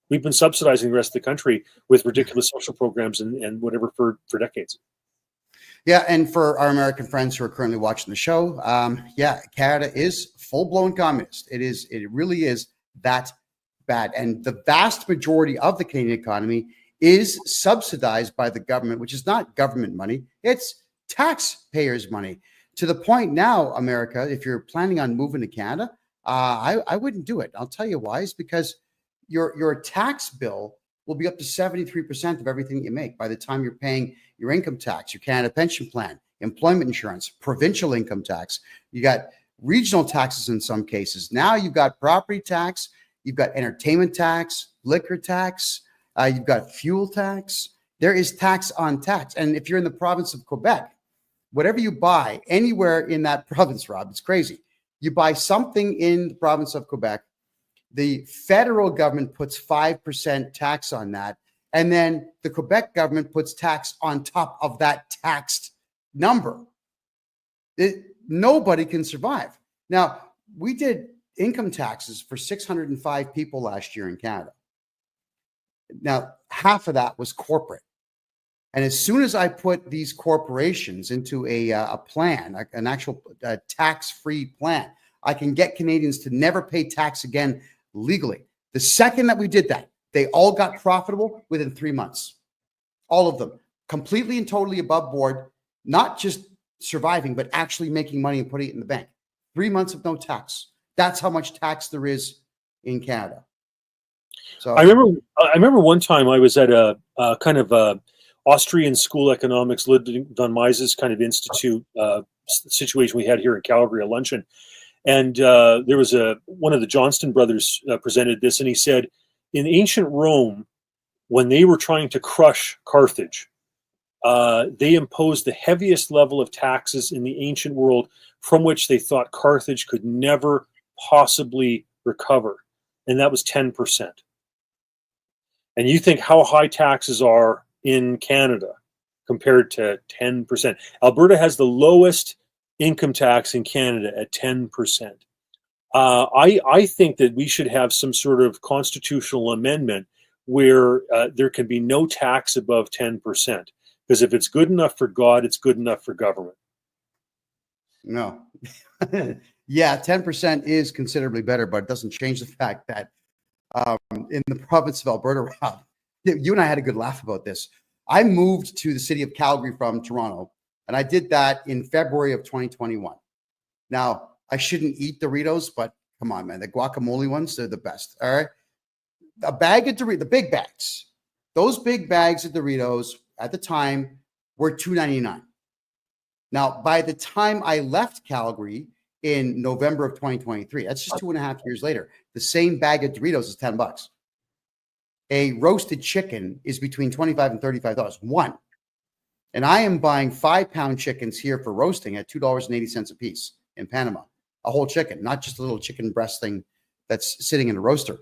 We've been subsidizing the rest of the country with ridiculous social programs and whatever for decades. Yeah, and for our American friends who are currently watching the show, Canada is full-blown communist. It really is that bad. And the vast majority of the Canadian economy is subsidized by the government, which is not government money. It's taxpayers' money. To the point now, America, if you're planning on moving to Canada, I wouldn't do it. I'll tell you why. It's because your tax bill will be up to 73% of everything you make by the time you're paying your income tax, your Canada Pension Plan, employment insurance, provincial income tax. You got regional taxes in some cases. Now you've got property tax, you've got entertainment tax, liquor tax, you've got fuel tax. There is tax on tax. And if you're in the province of Quebec, whatever you buy anywhere in that province, Rob, it's crazy. You buy something in the province of Quebec, the federal government puts 5% tax on that. And then the Quebec government puts tax on top of that taxed number. Nobody can survive. Now, we did income taxes for 605 people last year in Canada. Now, half of that was corporate. And as soon as I put these corporations into a plan, an actual tax-free plan, I can get Canadians to never pay tax again legally. The second that we did that, they all got profitable within 3 months. All of them, completely and totally above board, not just surviving, but actually making money and putting it in the bank. 3 months of no tax. That's how much tax there is in Canada. So I remember one time I was at a kind of a Austrian school economics, Ludwig von Mises kind of institute situation we had here in Calgary, a luncheon. And there was one of the Johnston brothers presented this, and he said, in ancient Rome, when they were trying to crush Carthage, they imposed the heaviest level of taxes in the ancient world, from which they thought Carthage could never possibly recover, and that was 10%. And you think how high taxes are in Canada compared to 10%. Alberta has the lowest income tax in Canada at 10%. I think that we should have some sort of constitutional amendment where there can be no tax above 10%. Because if it's good enough for God, it's good enough for government. No. Yeah, 10% is considerably better, but it doesn't change the fact that in the province of Alberta, Rob, you and I had a good laugh about this. I moved to the city of Calgary from Toronto, and I did that in February of 2021. Now, I shouldn't eat Doritos, but come on, man. The guacamole ones, they're the best. All right. A bag of Doritos, the big bags, those big bags of Doritos at the time were $2.99. Now, by the time I left Calgary in November of 2023, that's just 2.5 years later, the same bag of Doritos is $10. A roasted chicken is between $25 and $35, one. And I am buying 5-pound chickens here for roasting at $2.80 a piece in Panama. A whole chicken, not just a little chicken breast thing that's sitting in a roaster.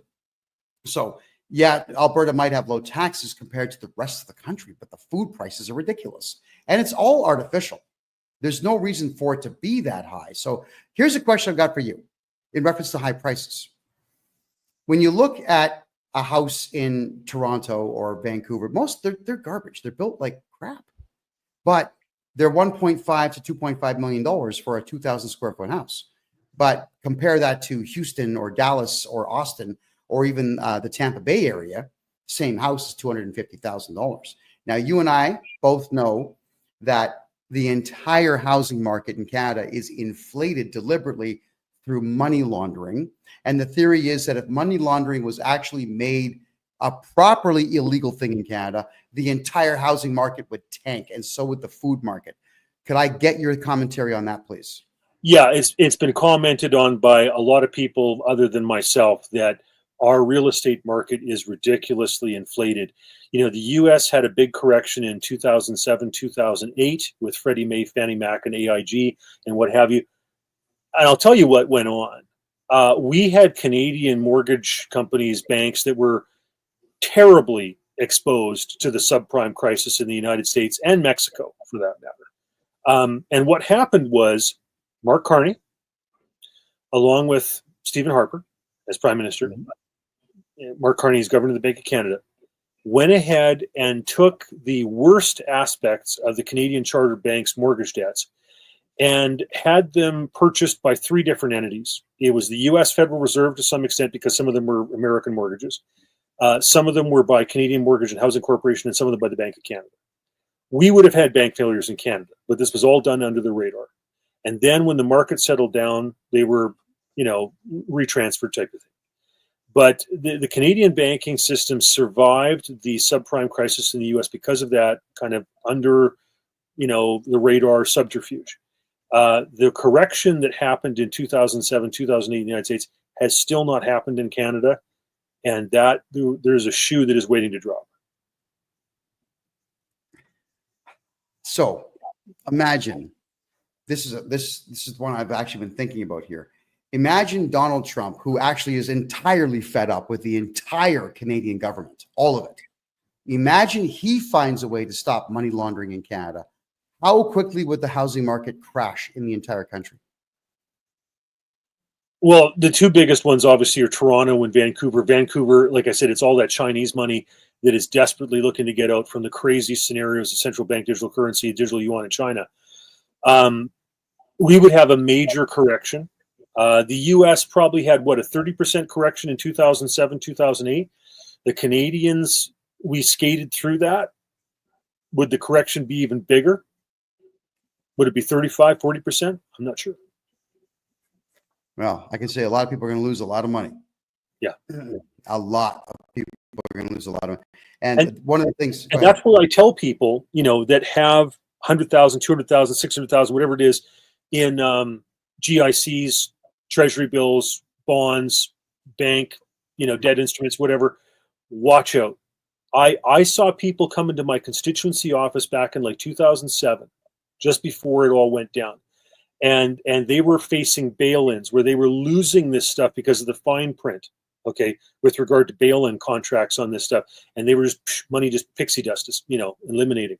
So, yeah, Alberta might have low taxes compared to the rest of the country, but the food prices are ridiculous. And it's all artificial. There's no reason for it to be that high. So here's a question I've got for you in reference to high prices. When you look at a house in Toronto or Vancouver, they're garbage. They're built like crap, but they're $1.5 to $2.5 million for a 2,000 square foot house. But compare that to Houston or Dallas or Austin or even the Tampa Bay area, same house is $250,000. Now, you and I both know that the entire housing market in Canada is inflated deliberately through money laundering. And the theory is that if money laundering was actually made a properly illegal thing in Canada, the entire housing market would tank, and so would the food market. Could I get your commentary on that, please? Yeah, it's been commented on by a lot of people other than myself that our real estate market is ridiculously inflated. You know, the U.S. had a big correction in 2007, 2008 with Freddie Mae, Fannie Mac, and AIG and what have you. And I'll tell you what went on. We had Canadian mortgage companies, banks that were terribly exposed to the subprime crisis in the United States and Mexico, for that matter. And what happened was Mark Carney, along with Stephen Harper as Prime Minister, Mark Carney is Governor of the Bank of Canada, went ahead and took the worst aspects of the Canadian chartered banks' mortgage debts and had them purchased by 3 different entities. It was the U.S. Federal Reserve to some extent, because some of them were American mortgages. Some of them were by Canadian Mortgage and Housing Corporation, and some of them by the Bank of Canada. We would have had bank failures in Canada, but this was all done under the radar. And then when the market settled down, they were, retransferred type of thing. But the Canadian banking system survived the subprime crisis in the U.S. because of that kind of under, the radar subterfuge. The correction that happened in 2007, 2008 in the United States has still not happened in Canada, and that there's a shoe that is waiting to drop. So imagine, this is one I've actually been thinking about here. Imagine Donald Trump, who actually is entirely fed up with the entire Canadian government, all of it. Imagine he finds a way to stop money laundering in Canada. How quickly would the housing market crash in the entire country? Well, the 2 biggest ones obviously are Toronto and Vancouver. Vancouver, like I said, it's all that Chinese money that is desperately looking to get out from the crazy scenarios of central bank digital currency, digital yuan in China. We would have a major correction. The U.S. probably had, a 30% correction in 2007, 2008. The Canadians, we skated through that. Would the correction be even bigger? Would it be 35, 40%? I'm not sure. Well, I can say a lot of people are going to lose a lot of money. Yeah. A lot of people are going to lose a lot of. And one of the things, and that's what I tell people, that have 100,000, 200,000, 600,000, whatever it is, in GICs, treasury bills, bonds, bank, debt instruments, whatever. Watch out. I saw people come into my constituency office back in like 2007, just before it all went down. And they were facing bail-ins where they were losing this stuff because of the fine print, okay, with regard to bail-in contracts on this stuff. And they were money just pixie dust, eliminating.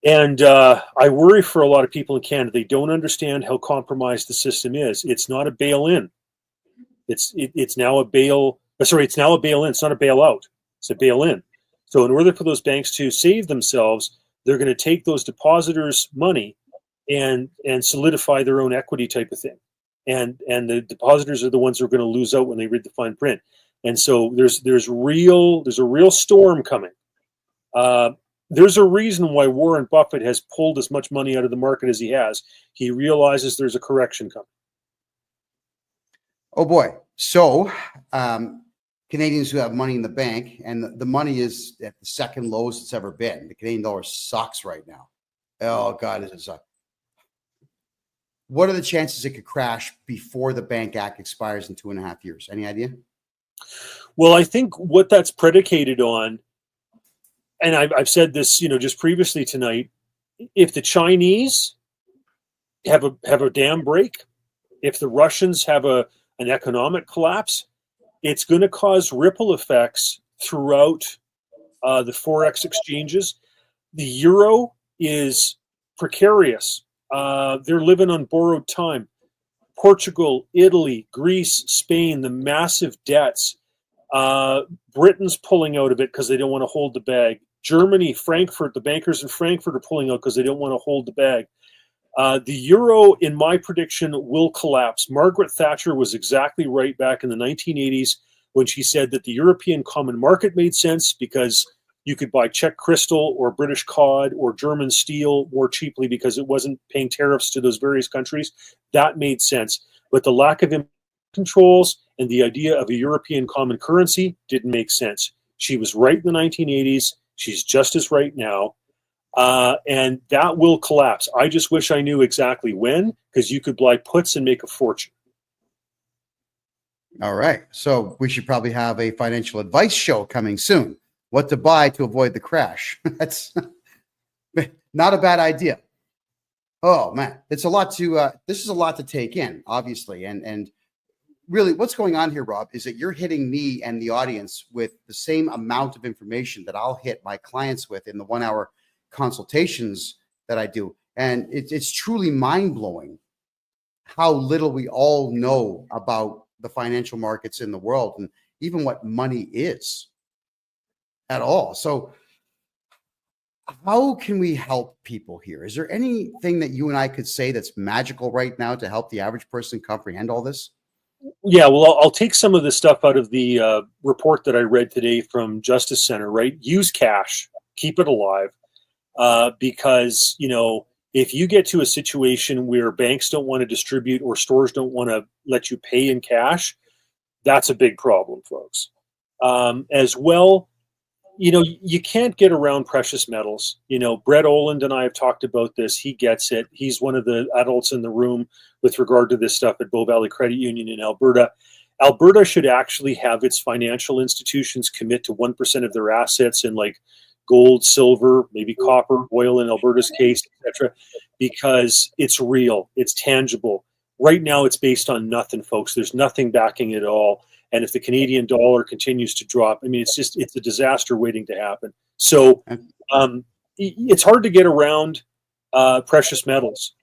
And I worry for a lot of people in Canada. They don't understand how compromised the system is. It's not a bail-in. It's now a bail. It's now a bail-in. It's not a bailout. It's a bail-in. So in order for those banks to save themselves, they're going to take those depositors' money and solidify their own equity type of thing. And the depositors are the ones who are going to lose out when they read the fine print. And so there's a real storm coming. There's a reason why Warren Buffett has pulled as much money out of the market as he has. He realizes there's a correction coming. Oh boy. So Canadians who have money in the bank, and the money is at the second lowest it's ever been. The Canadian dollar sucks right now. Oh God, it sucks. What are the chances it could crash before the Bank Act expires in 2.5 years? Any idea? Well, I think what that's predicated on, and I've said this, just previously tonight, if the Chinese have a dam break, if the Russians have an economic collapse, it's going to cause ripple effects throughout the Forex exchanges. The euro is precarious. They're living on borrowed time. Portugal, Italy, Greece, Spain, the massive debts. Britain's pulling out of it because they don't want to hold the bag. Germany, Frankfurt, the bankers in Frankfurt are pulling out because they don't want to hold the bag. The euro, in my prediction, will collapse. Margaret Thatcher was exactly right back in the 1980s when she said that the European common market made sense because you could buy Czech crystal or British cod or German steel more cheaply because it wasn't paying tariffs to those various countries. That made sense. But the lack of controls and the idea of a European common currency didn't make sense. She was right in the 1980s. She's just as right now. And that will collapse. I just wish I knew exactly when, because you could buy puts and make a fortune. All right. So we should probably have a financial advice show coming soon. What to buy to avoid the crash. That's not a bad idea. Oh man, it's a lot to, this is a lot to take in, obviously. And really what's going on here, Rob, is that you're hitting me and the audience with the same amount of information that I'll hit my clients with in the 1 hour consultations that I do. And it's truly mind-blowing how little we all know about the financial markets in the world and even what money is at all. So how can we help people here? Is there anything that you and I could say that's magical right now to help the average person comprehend all this? Yeah, well, I'll take some of the stuff out of the report that I read today from Justice Center, right? Use cash, keep it alive. Because, if you get to a situation where banks don't want to distribute or stores don't want to let you pay in cash, that's a big problem, folks. As well, you can't get around precious metals. Brett Oland and I have talked about this. He gets it. He's one of the adults in the room with regard to this stuff at Bow Valley Credit Union in Alberta. Alberta should actually have its financial institutions commit to 1% of their assets in gold, silver, maybe copper, oil in Alberta's case, etc., because it's real, it's tangible. Right now, it's based on nothing, folks. There's nothing backing it at all. And if the Canadian dollar continues to drop, it's a disaster waiting to happen. So it's hard to get around precious metals.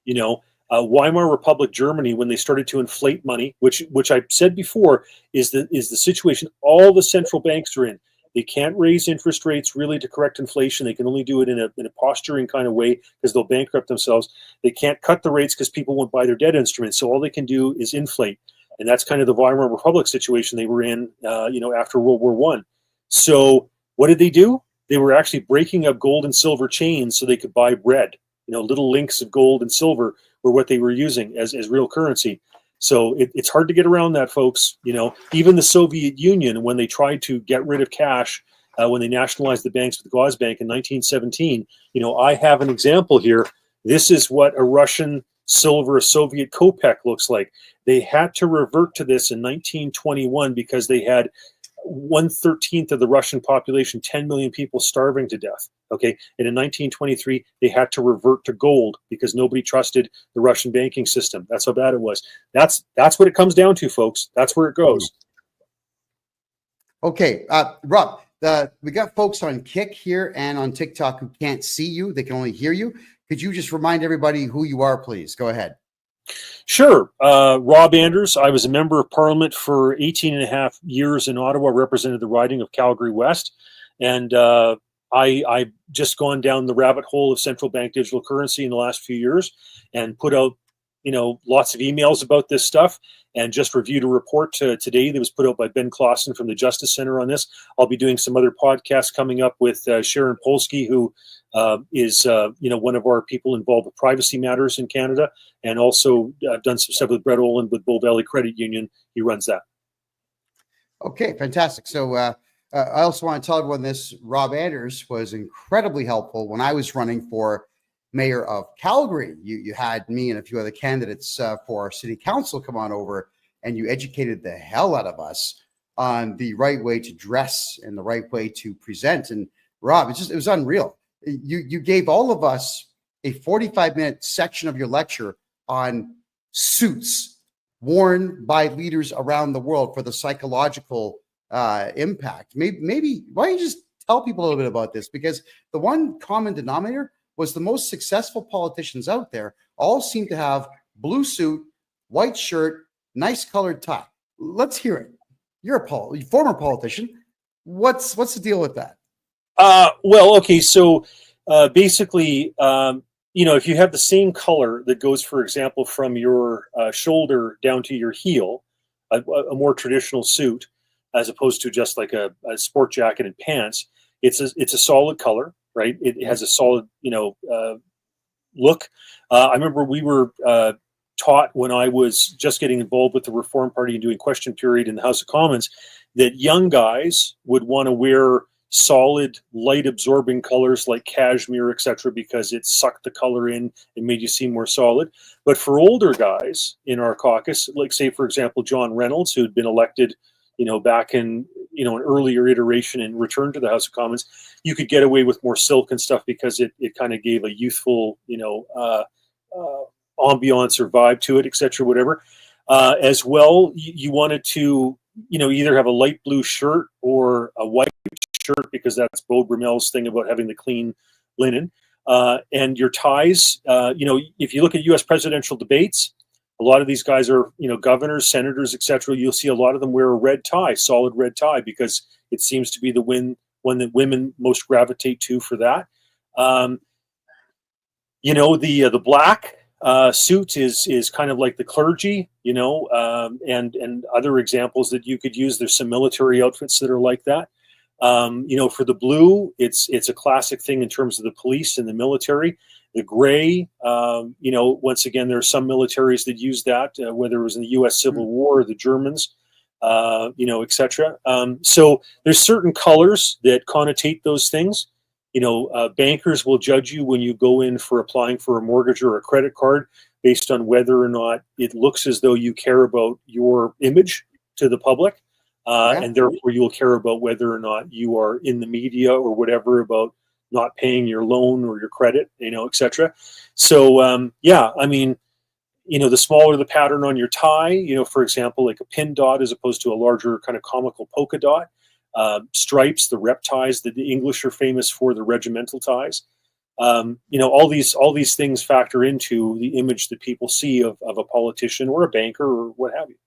Weimar Republic Germany, when they started to inflate money, which I said before is the situation all the central banks are in. They can't raise interest rates really to correct inflation. They can only do it in a posturing kind of way because they'll bankrupt themselves. They can't cut the rates because people won't buy their debt instruments. So all they can do is inflate. And that's kind of the Weimar Republic situation they were in, after World War I. So what did they do? They were actually breaking up gold and silver chains so they could buy bread. Little links of gold and silver were what they were using as real currency. So it's hard to get around that, folks. Even the Soviet Union, when they tried to get rid of cash, when they nationalized the banks with the Gazbank in 1917, I have an example here. This is what a Russian silver, a Soviet kopeck looks like. They had to revert to this in 1921 because they had 1/13 of the Russian population, 10 million people starving to death. Okay. And in 1923, they had to revert to gold because nobody trusted the Russian banking system. That's how bad it was. That's what it comes down to, folks. That's where it goes. Okay. Rob, we got folks on Kick here and on TikTok who can't see you. They can only hear you. Could you just remind everybody who you are, please? Go ahead. Sure. Rob Anders. I was a member of Parliament for 18 and a half years in Ottawa, represented the riding of Calgary West. And I've just gone down the rabbit hole of central bank digital currency in the last few years and put out, lots of emails about this stuff, and just reviewed a report today that was put out by Ben Clausen from the Justice Center on this. I'll be doing some other podcasts coming up with Sharon Polsky, who is one of our people involved with privacy matters in Canada, and also I've done some stuff with Brett Olin with Bull Valley Credit Union. He runs that. Okay, fantastic. So I also want to tell everyone this. Rob Anders was incredibly helpful when I was running for mayor of Calgary. You had me and a few other candidates for our city council come on over, and you educated the hell out of us on the right way to dress and the right way to present. And Rob, it was unreal. You gave all of us a 45-minute section of your lecture on suits worn by leaders around the world for the psychological impact. Maybe why don't you just tell people a little bit about this? Because the one common denominator was the most successful politicians out there all seem to have blue suit, white shirt, nice colored tie. Let's hear it. You're a former politician. What's the deal with that? Well, okay. So basically, if you have the same color that goes, for example, from your shoulder down to your heel, a more traditional suit, as opposed to just like a sport jacket and pants, it's a solid color, right? It has a solid, look. I remember we were taught when I was just getting involved with the Reform Party and doing question period in the House of Commons that young guys would want to wear solid, light absorbing colors like cashmere, etc., because it sucked the color in and made you seem more solid. But for older guys in our caucus, like say, for example, John Reynolds, who had been elected, back in, an earlier iteration and returned to the House of Commons, you could get away with more silk and stuff because it kind of gave a youthful, ambiance or vibe to it, etc., whatever. As well, you wanted to, either have a light blue shirt or a white shirt, because that's Beau Brumel's thing about having the clean linen. And your ties, if you look at U.S. presidential debates, a lot of these guys are, governors, senators, etc. You'll see a lot of them wear a red tie, solid red tie, because it seems to be the one that women most gravitate to for that. The black suit is kind of like the clergy, and other examples that you could use. There's some military outfits that are like that. For the blue, it's a classic thing in terms of the police and the military. The gray, once again, there are some militaries that use that, whether it was in the U.S. Civil War or the Germans, etc. So there's certain colors that connotate those things. Bankers will judge you when you go in for applying for a mortgage or a credit card based on whether or not it looks as though you care about your image to the public. And therefore you will care about whether or not you are in the media or whatever about not paying your loan or your credit, etc. So, the smaller the pattern on your tie, for example, like a pin dot as opposed to a larger kind of comical polka dot, stripes, the rep ties that the English are famous for, the regimental ties. All these things factor into the image that people see of a politician or a banker or what have you.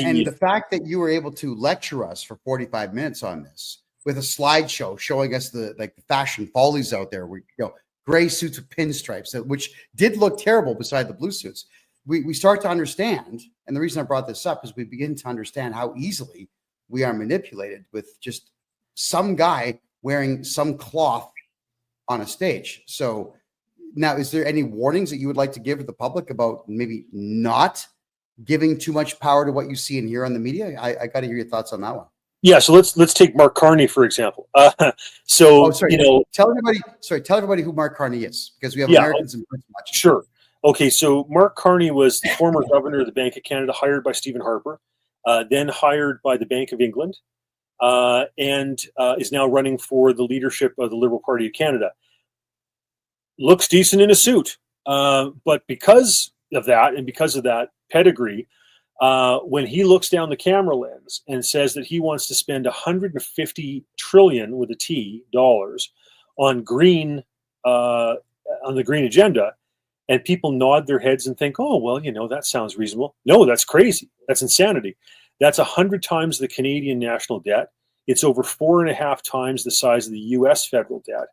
And the fact that you were able to lecture us for 45 minutes on this with a slideshow showing us the fashion follies out there, gray suits with pinstripes, which did look terrible beside the blue suits. We start to understand, and the reason I brought this up is we begin to understand how easily we are manipulated with just some guy wearing some cloth on a stage. So now, is there any warnings that you would like to give to the public about maybe not giving too much power to what you see and hear on the media? I got to hear your thoughts on that one. Yeah, so let's take Mark Carney for example. Tell everybody who Mark Carney is, because we have Yeah, Americans in Britain watching. sure. Okay, so Mark Carney was the former governor of the Bank of Canada, hired by Stephen Harper, then hired by the Bank of England, and is now running for the leadership of the Liberal Party of Canada. Looks decent in a suit, but because of that pedigree, when he looks down the camera lens and says that he wants to spend 150 trillion with a T dollars on green on the green agenda, and people nod their heads and think, oh, well, that sounds reasonable. No, that's crazy. That's insanity. That's 100 times the Canadian national debt. It's over 4.5 times the size of the U.S. federal debt.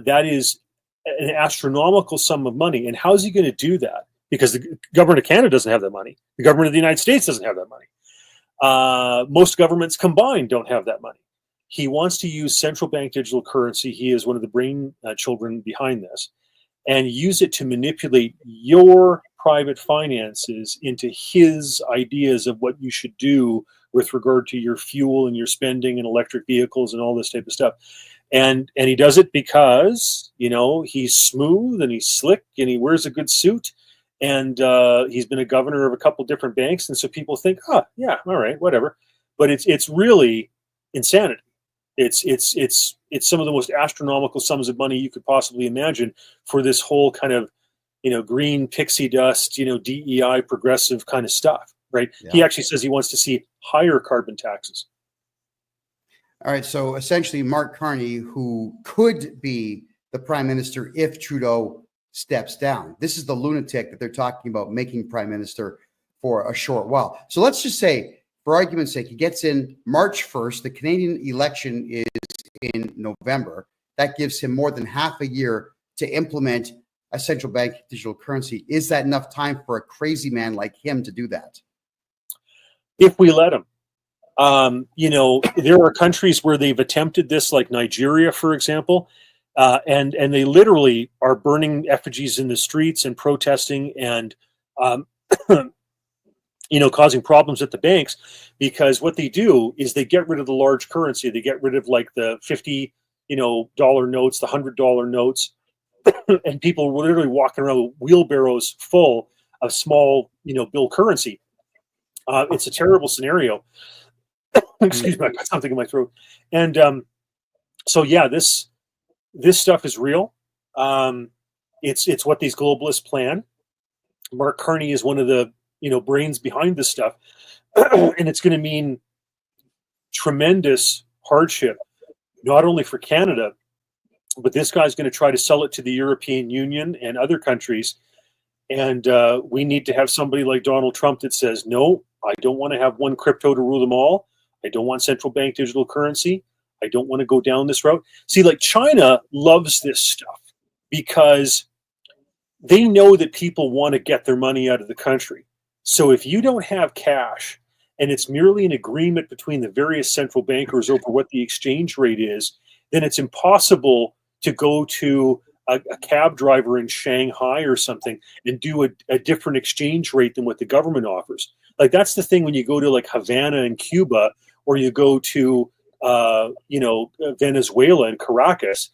That is an astronomical sum of money. And how is he going to do that? Because the government of Canada doesn't have that money. The government of the United States doesn't have that money. Most governments combined don't have that money. He wants to use central bank digital currency. He is one of the brain children behind this, and use it to manipulate your private finances into his ideas of what you should do with regard to your fuel and your spending and electric vehicles and all this type of stuff. And he does it because, he's smooth and he's slick and he wears a good suit. And he's been a governor of a couple different banks. And so people think, oh, yeah, all right, whatever. But it's really insanity. It's some of the most astronomical sums of money you could possibly imagine for this whole kind of, green pixie dust, DEI progressive kind of stuff, right? Yeah. He actually says he wants to see higher carbon taxes. All right. So essentially, Mark Carney, who could be the prime minister if Trudeau steps down. This is the lunatic that they're talking about making prime minister for a short while. So let's just say, for argument's sake, he gets in March 1st. The Canadian election is in November. That gives him more than half a year to implement a central bank digital currency. Is that enough time for a crazy man like him to do that? If we let him. There are countries where they've attempted this, like Nigeria, for example, and they literally are burning effigies in the streets and protesting and causing problems at the banks, because what they do is they get rid of the large currency. They get rid of like the $50 dollar notes, the $100 notes, and people were literally walking around with wheelbarrows full of small, bill currency. It's a terrible scenario. Excuse me, I got something in my throat. And so yeah, this stuff is real. It's what these globalists plan. Mark Carney is one of the brains behind this stuff, and it's going to mean tremendous hardship, not only for Canada, but this guy's going to try to sell it to the European Union and other countries. And we need to have somebody like Donald Trump that says, no, I don't want to have one crypto to rule them all. I don't want central bank digital currency. I don't want to go down this route. See, like China loves this stuff because they know that people want to get their money out of the country. So if you don't have cash and it's merely an agreement between the various central bankers over what the exchange rate is, then it's impossible to go to a cab driver in Shanghai or something and do a different exchange rate than what the government offers. Like that's the thing when you go to like Havana in Cuba, or you go to Venezuela and Caracas.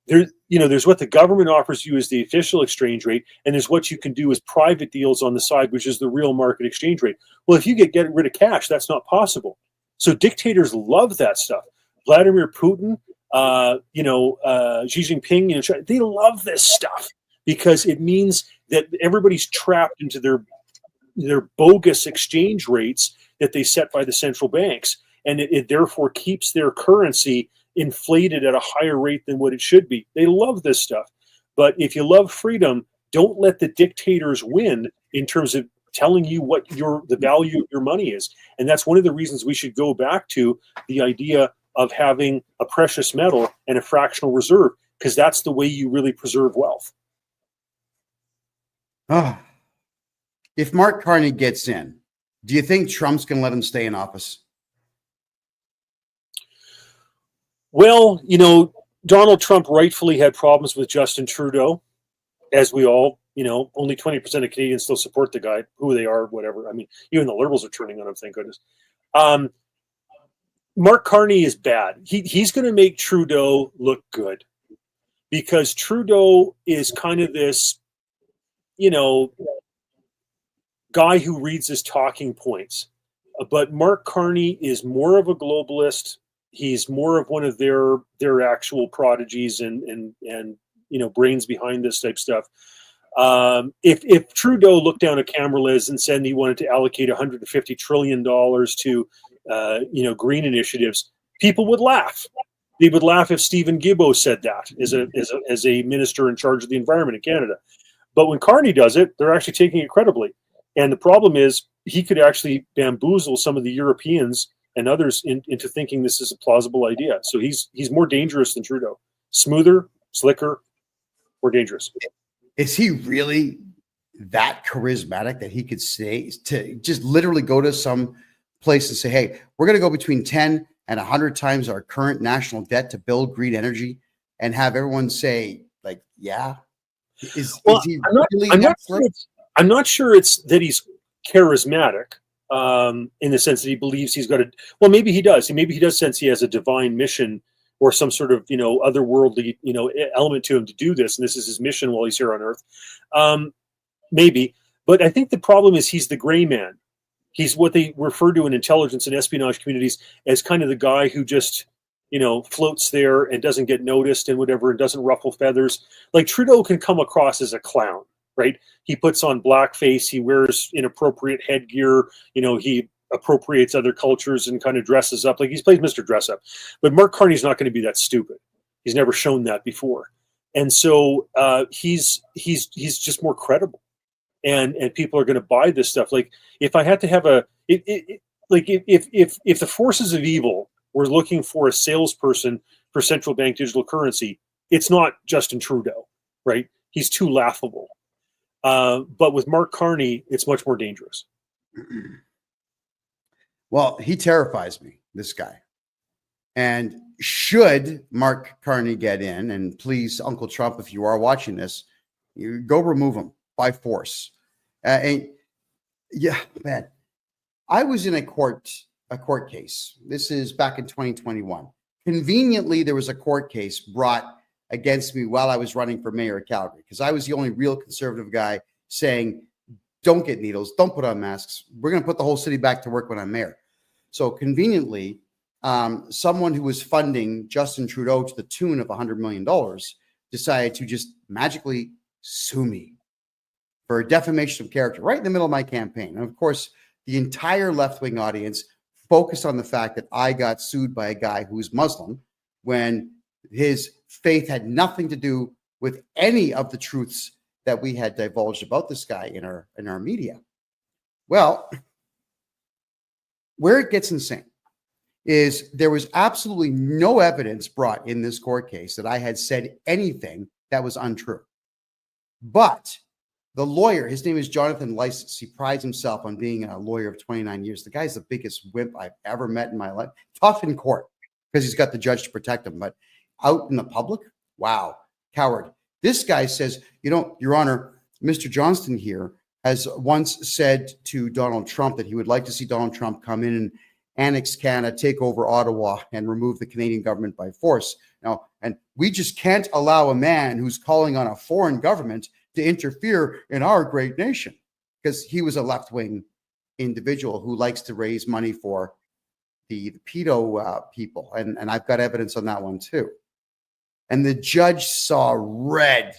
There's what the government offers you as the official exchange rate, and there's what you can do as private deals on the side, which is the real market exchange rate. Well, if you get rid of cash, that's not possible. So dictators love that stuff. Vladimir Putin, Xi Jinping, they love this stuff because it means that everybody's trapped into their bogus exchange rates that they set by the central banks, and it therefore keeps their currency inflated at a higher rate than what it should be. They love this stuff. But if you love freedom, don't let the dictators win in terms of telling you what the value of your money is. And that's one of the reasons we should go back to the idea of having a precious metal and a fractional reserve, because that's the way you really preserve wealth. If Mark Carney gets in, do you think Trump's going to let him stay in office? Well, Donald Trump rightfully had problems with Justin Trudeau, as we all only 20% of Canadians still support the guy, who they are, whatever. I mean, even the Liberals are turning on him, thank goodness. Mark Carney is bad. He's going to make Trudeau look good, because Trudeau is kind of this, guy who reads his talking points. But Mark Carney is more of a globalist. He's more of one of their actual prodigies and brains behind this type stuff. If Trudeau looked down at camera, Liz, and said he wanted to allocate $150 trillion to green initiatives, people would laugh. They would laugh if Stephen Guilbeault said that as a minister in charge of the environment in Canada. But when Carney does it, they're actually taking it credibly. And the problem is he could actually bamboozle some of the Europeans and others into thinking this is a plausible idea. So he's more dangerous than Trudeau. Smoother, slicker, more dangerous. Is he really that charismatic that he could say to just literally go to some place and say, hey, we're going to go between 10 and 100 times our current national debt to build green energy, and have everyone say, like, yeah? Is he really I'm not sure it's that he's charismatic in the sense that he believes he's got well, maybe he does. Maybe he does sense he has a divine mission or some sort of, otherworldly, element to him to do this. And this is his mission while he's here on Earth. Maybe. But I think the problem is he's the gray man. He's what they refer to in intelligence and espionage communities as kind of the guy who just, floats there and doesn't get noticed and whatever, and doesn't ruffle feathers. Like Trudeau can come across as a clown, right? He puts on blackface. He wears inappropriate headgear. He appropriates other cultures and kind of dresses up. Like, he plays Mr. Dress Up. But Mark Carney's not going to be that stupid. He's never shown that before. And so he's just more credible. And people are going to buy this stuff. Like, if I had to have if the forces of evil were looking for a salesperson for central bank digital currency, it's not Justin Trudeau, right? He's too laughable. But with Mark Carney, it's much more dangerous. Well, he terrifies me, this guy. And should Mark Carney get in, and please, Uncle Trump, if you are watching this, you go remove him by force. And yeah, man, I was in a court case. This is back in 2021. Conveniently, there was a court case brought against me while I was running for mayor of Calgary, because I was the only real conservative guy saying, don't get needles, don't put on masks. We're going to put the whole city back to work when I'm mayor. So conveniently, someone who was funding Justin Trudeau to the tune of $100 million decided to just magically sue me for defamation of character right in the middle of my campaign. And of course, the entire left-wing audience focused on the fact that I got sued by a guy who's Muslim when his faith had nothing to do with any of the truths that we had divulged about this guy in our media. Well, where it gets insane is there was absolutely no evidence brought in this court case that I had said anything that was untrue. But the lawyer, his name is Jonathan Lysis. He prides himself on being a lawyer of 29 years. The guy's the biggest wimp I've ever met in my life. Tough in court because he's got the judge to protect him. But out in the public, wow, coward. This guy says, Your Honor, Mr. Johnston here has once said to Donald Trump that he would like to see Donald Trump come in and annex Canada, take over Ottawa, and remove the Canadian government by force. Now, and we just can't allow a man who's calling on a foreign government to interfere in our great nation, because he was a left-wing individual who likes to raise money for the pedo people. And I've got evidence on that one too. And the judge saw red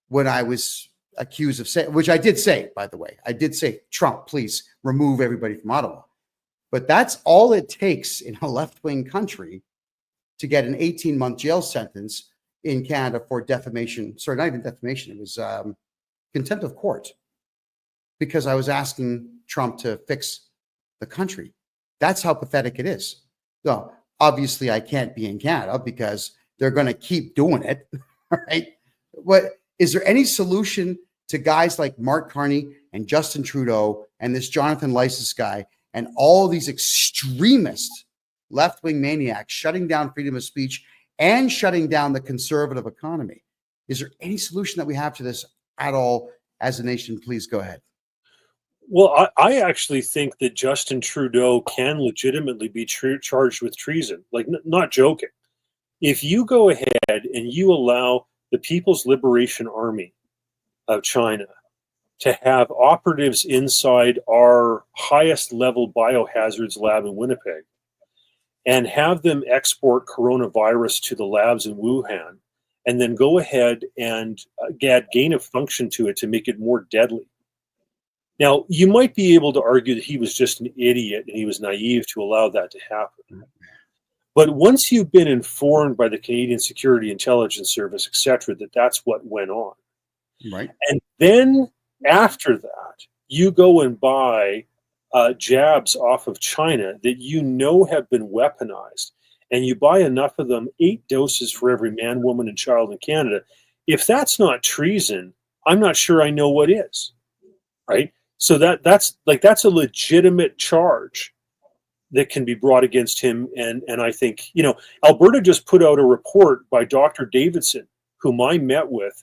when I was accused of saying, which I did say, by the way, I did say, Trump, please remove everybody from Ottawa. But that's all it takes in a left-wing country to get an 18-month jail sentence in Canada for defamation. Sorry, not even defamation. It was contempt of court, because I was asking Trump to fix the country. That's how pathetic it is. So obviously I can't be in Canada because they're going to keep doing it. Right? What is there any solution to guys like Mark Carney and Justin Trudeau and this Jonathan Lysis guy and all these extremist left-wing maniacs shutting down freedom of speech and shutting down the conservative economy? Is there any solution that we have to this at all? as a nation? Please go ahead. Well, I actually think that Justin Trudeau can legitimately be charged with treason. Like, not joking. If you go ahead and you allow the People's Liberation Army of China to have operatives inside our highest level biohazards lab in Winnipeg and have them export coronavirus to the labs in Wuhan, and then go ahead and add gain of function to it to make it more deadly. Now, you might be able to argue that he was just an idiot and he was naive to allow that to happen. But once you've been informed by the Canadian Security Intelligence Service, et cetera, that that's what went on, right? And then after that, you go and buy jabs off of China that you know have been weaponized, and you buy enough of them, 8 doses for every man, woman, and child in Canada. If that's not treason, I'm not sure I know what is, right? So that's a legitimate charge that can be brought against him. And I think, Alberta just put out a report by Dr. Davidson, whom I met with,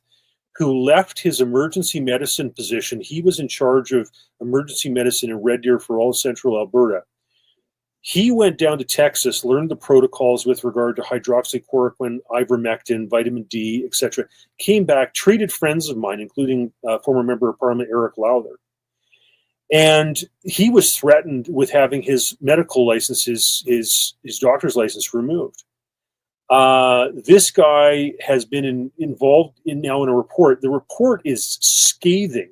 who left his emergency medicine position. He was in charge of emergency medicine in Red Deer for all central Alberta. He went down to Texas, learned the protocols with regard to hydroxychloroquine, ivermectin, vitamin D, etc. Came back, treated friends of mine, including former member of Parliament Eric Lowther. And he was threatened with having his medical licenses, his doctor's license removed. This guy has been involved now in a report. The report is scathing.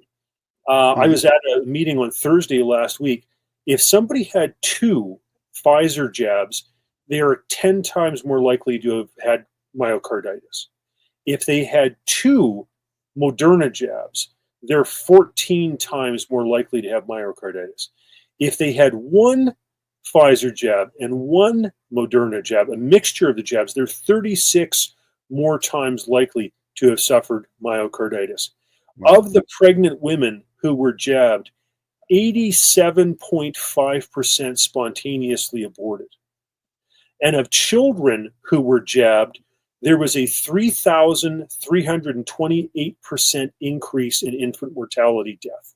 I was at a meeting on Thursday last week. If somebody had 2 Pfizer jabs, they are 10 times more likely to have had myocarditis. If they had 2 Moderna jabs, they're 14 times more likely to have myocarditis. If they had 1 Pfizer jab and 1 Moderna jab, a mixture of the jabs, they're 36 more times likely to have suffered myocarditis. Of the pregnant women who were jabbed, 87.5% spontaneously aborted. And of children who were jabbed, there was a 3,328% increase in infant mortality death.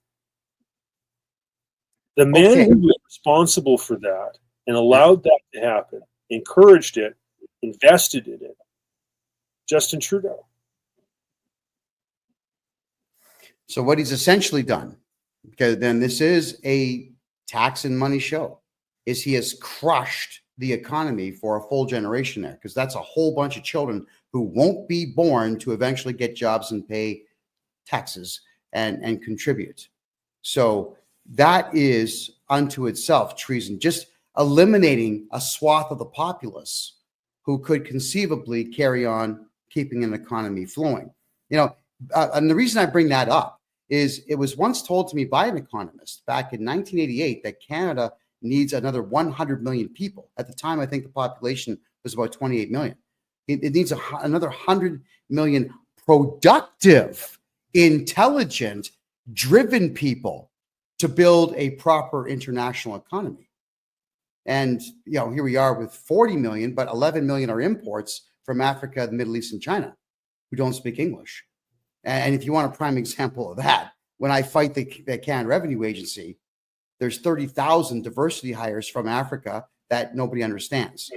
The man who was responsible for that and allowed that to happen, encouraged it, invested in it, Justin Trudeau. So what he's essentially done, because then this is a tax and money show, is he has crushed the economy for a full generation there, because that's a whole bunch of children who won't be born to eventually get jobs and pay taxes and contribute. So that is unto itself treason, just eliminating a swath of the populace who could conceivably carry on keeping an economy flowing. And the reason I bring that up is it was once told to me by an economist back in 1988 that Canada needs another 100 million people. At the time, I think the population was about 28 million. It needs another 100 million productive, intelligent, driven people to build a proper international economy. And, here we are with 40 million, but 11 million are imports from Africa, the Middle East, and China who don't speak English. And if you want a prime example of that, when I fight the Canada Revenue Agency, there's 30,000 diversity hires from Africa that nobody understands.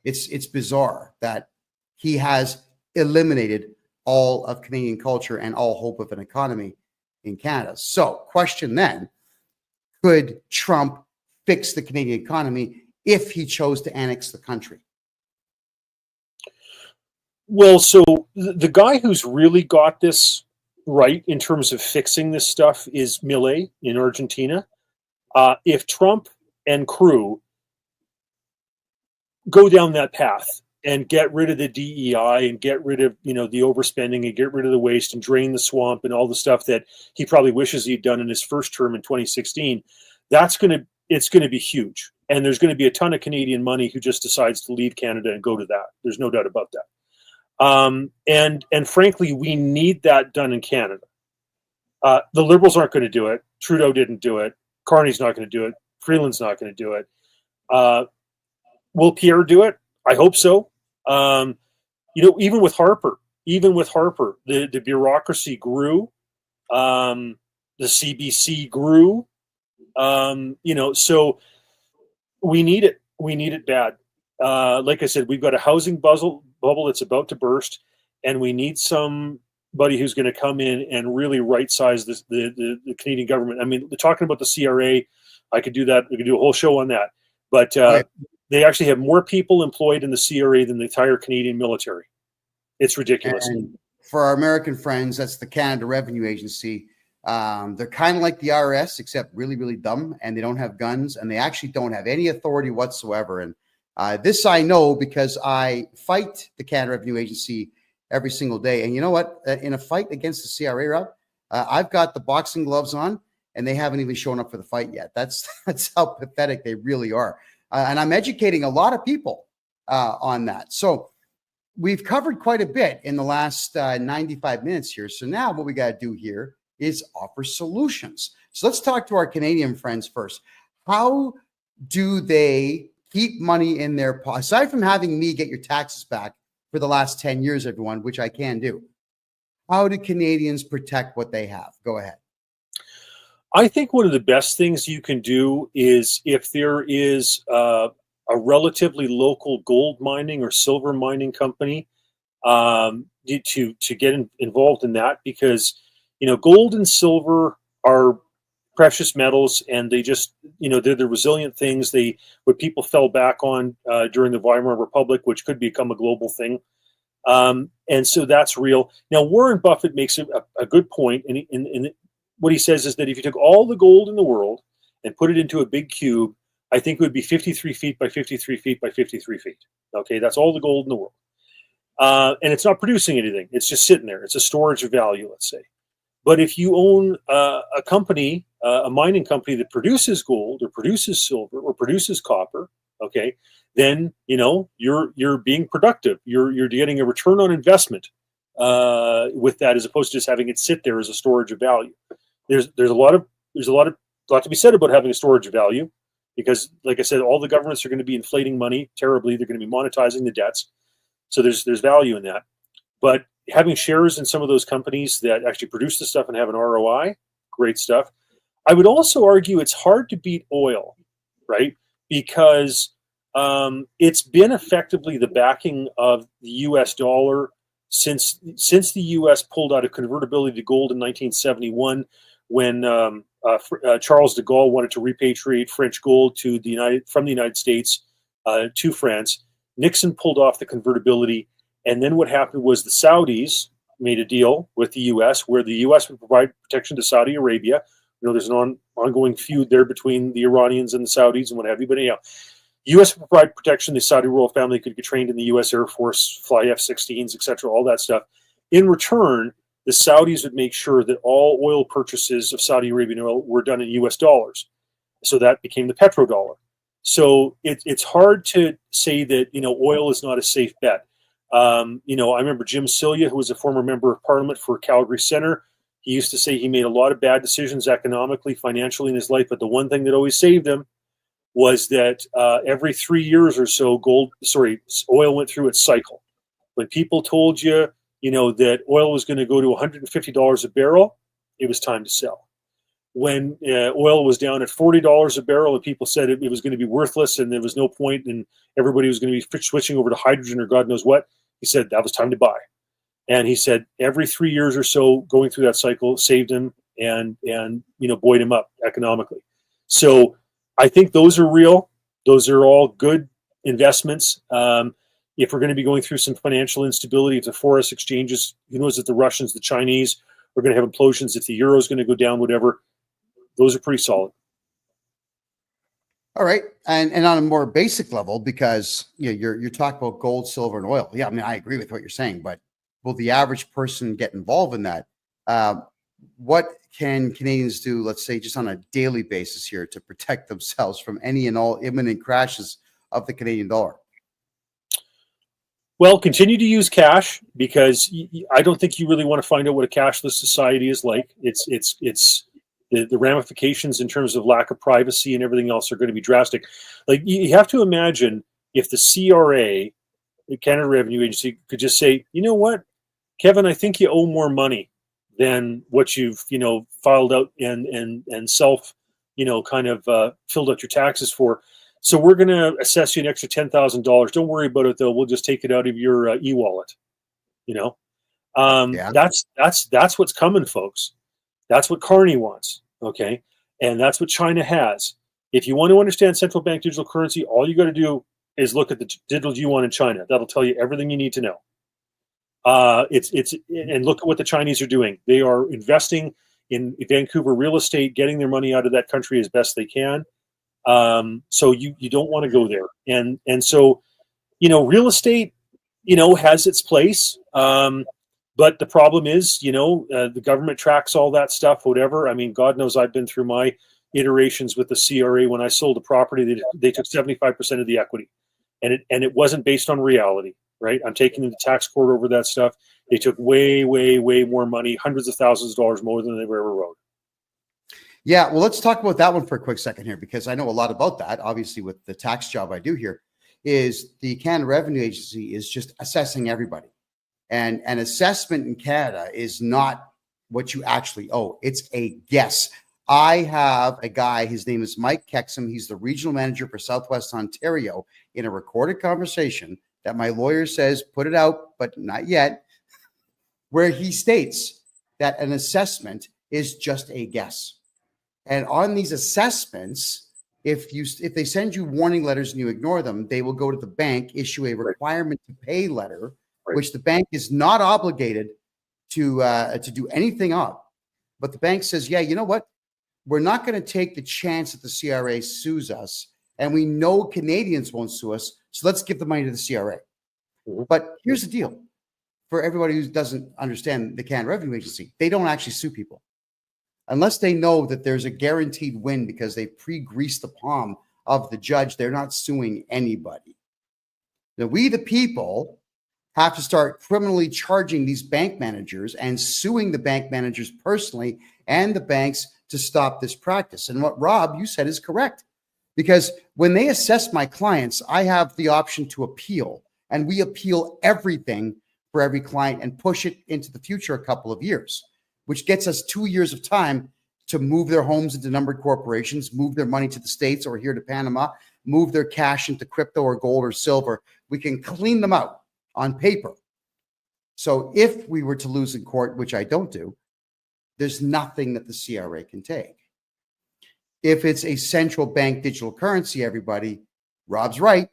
It's bizarre that he has eliminated all of Canadian culture and all hope of an economy in Canada. So, question then, could Trump fix the Canadian economy if he chose to annex the country? Well, so the guy who's really got this right in terms of fixing this stuff is Milei in Argentina. If Trump and crew go down that path and get rid of the DEI and get rid of, the overspending and get rid of the waste and drain the swamp and all the stuff that he probably wishes he'd done in his first term in 2016, it's going to be huge. And there's going to be a ton of Canadian money who just decides to leave Canada and go to that. There's no doubt about that. And frankly, we need that done in Canada. The Liberals aren't going to do it. Trudeau didn't do it. Carney's not going to do it. Freeland's not going to do it. Will Pierre do it? I hope so. Even with Harper, the bureaucracy grew The CBC grew. So we need it. We need it bad. Like I said, we've got a housing bubble that's about to burst, and we need somebody who's going to come in and really right size the Canadian government. I mean, talking about the CRA, I could do that. We could do a whole show on that. But they actually have more people employed in the CRA than the entire Canadian military. It's ridiculous. And for our American friends, that's the Canada Revenue Agency. They're kind of like the IRS, except really, really dumb, and they don't have guns, and they actually don't have any authority whatsoever. And this I know because I fight the Canada Revenue Agency every single day. And you know what? In a fight against the CRA, Rob, I've got the boxing gloves on, and they haven't even shown up for the fight yet. That's how pathetic they really are. And I'm educating a lot of people on that. So we've covered quite a bit in the last 95 minutes here. So now what we got to do here is offer solutions. So let's talk to our Canadian friends first. How do they keep money in their pocket? Aside from having me get your taxes back for the last 10 years, everyone, which I can do, how do Canadians protect what they have? Go ahead. I think one of the best things you can do is if there is a relatively local gold mining or silver mining company, to get involved in that, because gold and silver are precious metals, and they just they're the resilient things. What people fell back on during the Weimar Republic, which could become a global thing, and so that's real. Now Warren Buffett makes a good point, and what he says is that if you took all the gold in the world and put it into a big cube, I think it would be 53 feet by 53 feet by 53 feet. Okay, that's all the gold in the world. And it's not producing anything. It's just sitting there. It's a storage of value, let's say. But if you own a company, a mining company that produces gold or produces silver or produces copper, okay, then you're being productive. You're getting a return on investment with that, as opposed to just having it sit there as a storage of value. There's a lot to be said about having a storage of value, because, like I said, all the governments are going to be inflating money terribly. They're going to be monetizing the debts, so there's value in that. But having shares in some of those companies that actually produce the stuff and have an ROI, great stuff. I would also argue it's hard to beat oil, right? Because it's been effectively the backing of the U.S. dollar since the U.S. pulled out of convertibility to gold in 1971, when Charles de Gaulle wanted to repatriate French gold from the United States to France. Nixon pulled off the convertibility, and then what happened was the Saudis made a deal with the U.S. where the U.S. would provide protection to Saudi Arabia. There's an ongoing feud there between the Iranians and the Saudis and what have you. But anyhow, U.S. would provide protection. The Saudi royal family could get trained in the U.S. Air Force, fly F-16s, etc., all that stuff. In return, the Saudis would make sure that all oil purchases of Saudi Arabian oil were done in U.S. dollars. So that became the petrodollar. So it's hard to say that oil is not a safe bet. I remember Jim Cilia, who was a former member of Parliament for Calgary Centre. He used to say he made a lot of bad decisions economically, financially in his life, but the one thing that always saved him was that every 3 years or so, oil went through its cycle. When people told you, that oil was going to go to $150 a barrel, it was time to sell. When oil was down at $40 a barrel and people said it was going to be worthless and there was no point and everybody was going to be switching over to hydrogen or God knows what, he said that was time to buy. And he said every 3 years or so going through that cycle saved him and buoyed him up economically. So I think those are real. Those are all good investments. If we're going to be going through some financial instability, if the forex exchanges, who knows if the Russians, the Chinese are going to have implosions, if the euro is going to go down, whatever, those are pretty solid. All right. And on a more basic level, because you're talking about gold, silver, and oil. Yeah, I mean, I agree with what you're saying, but will the average person get involved in that? What can Canadians do, let's say, just on a daily basis here to protect themselves from any and all imminent crashes of the Canadian dollar? Well, continue to use cash, because I don't think you really want to find out what a cashless society is like. It's the ramifications in terms of lack of privacy and everything else are going to be drastic. Like, you have to imagine if the CRA, the Canada Revenue Agency, could just say, you know what, Kevin, I think you owe more money than what you've, filed out and self, kind of filled out your taxes for. So we're going to assess you an extra $10,000. Don't worry about it though. We'll just take it out of your e-wallet. Yeah. That's what's coming, folks. That's what Carney wants. Okay. And that's what China has. If you want to understand central bank digital currency, all you got to do is look at the digital yuan in China. That'll tell you everything you need to know. And look at what the Chinese are doing. They are investing in Vancouver real estate, getting their money out of that country as best they can. So you don't want to go there. And so, real estate, has its place. But the problem is, the government tracks all that stuff, whatever. I mean, God knows I've been through my iterations with the CRA. When I sold a property, they took 75% of the equity, and it wasn't based on reality, right? I'm taking the tax court over that stuff. They took way, way, way more money, hundreds of thousands of dollars more than they ever wrote. Yeah, well, let's talk about that one for a quick second here, because I know a lot about that. Obviously, with the tax job I do here, is the Canada Revenue Agency is just assessing everybody. And an assessment in Canada is not what you actually owe. It's a guess. I have a guy, his name is Mike Kexum. He's the regional manager for Southwest Ontario, in a recorded conversation that my lawyer says, put it out, but not yet, where he states that an assessment is just a guess. And on these assessments, if they send you warning letters and you ignore them, they will go to the bank, issue a requirement to pay letter, which the bank is not obligated to do anything of. But the bank says, yeah, you know what? We're not going to take the chance that the CRA sues us, and we know Canadians won't sue us, so let's give the money to the CRA. But here's the deal. For everybody who doesn't understand the Canada Revenue Agency, they don't actually sue people unless they know that there's a guaranteed win because they pre-greased the palm of the judge. They're not suing anybody. Now, we, the people, have to start criminally charging these bank managers and suing the bank managers personally and the banks to stop this practice. And what Rob, you said is correct, because when they assess my clients, I have the option to appeal, and we appeal everything for every client and push it into the future a couple of years, which gets us 2 years of time to move their homes into numbered corporations, move their money to the States or here to Panama, move their cash into crypto or gold or silver. We can clean them out on paper. So if we were to lose in court, which I don't do, there's nothing that the CRA can take. If it's a central bank digital currency, everybody, Rob's right.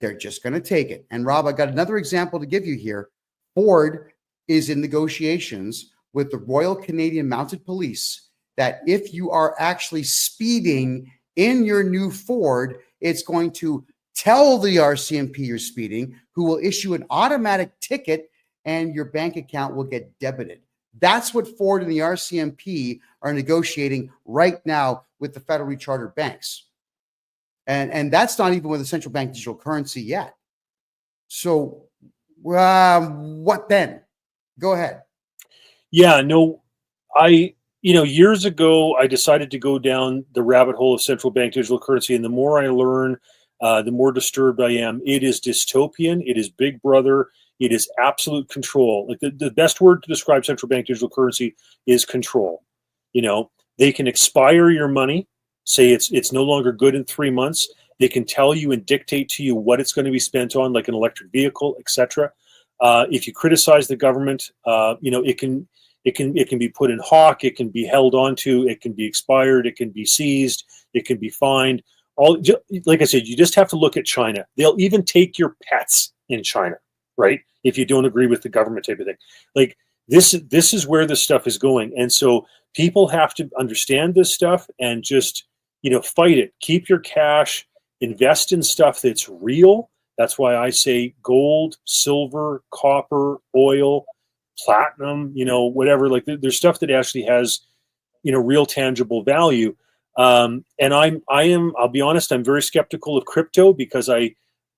They're just going to take it. And Rob, I got another example to give you here. Ford is in negotiations with the Royal Canadian Mounted Police that if you are actually speeding in your new Ford, it's going to tell the RCMP you're speeding, who will issue an automatic ticket and your bank account will get debited. That's what Ford and the RCMP are negotiating right now with the federally chartered banks. And that's not even with the central bank digital currency yet. So what then? Go ahead. Yeah, no, years ago, I decided to go down the rabbit hole of central bank digital currency. And the more I learn, the more disturbed I am. It is dystopian. It is Big Brother. It is absolute control. Like the best word to describe central bank digital currency is control. They can expire your money, say it's no longer good in 3 months. They can tell you and dictate to you what it's going to be spent on, like an electric vehicle, etc. If you criticize the government, it can be put in hawk. It can be held onto. It can be expired. It can be seized. It can be fined. Like I said, you just have to look at China. They'll even take your pets in China, right? If you don't agree with the government type of thing. Like this is where this stuff is going. And so people have to understand this stuff and just, fight it. Keep your cash, invest in stuff that's real. That's why I say gold, silver, copper, oil, platinum, whatever. Like there's stuff that actually has, real tangible value. And I'll be honest, I'm very skeptical of crypto because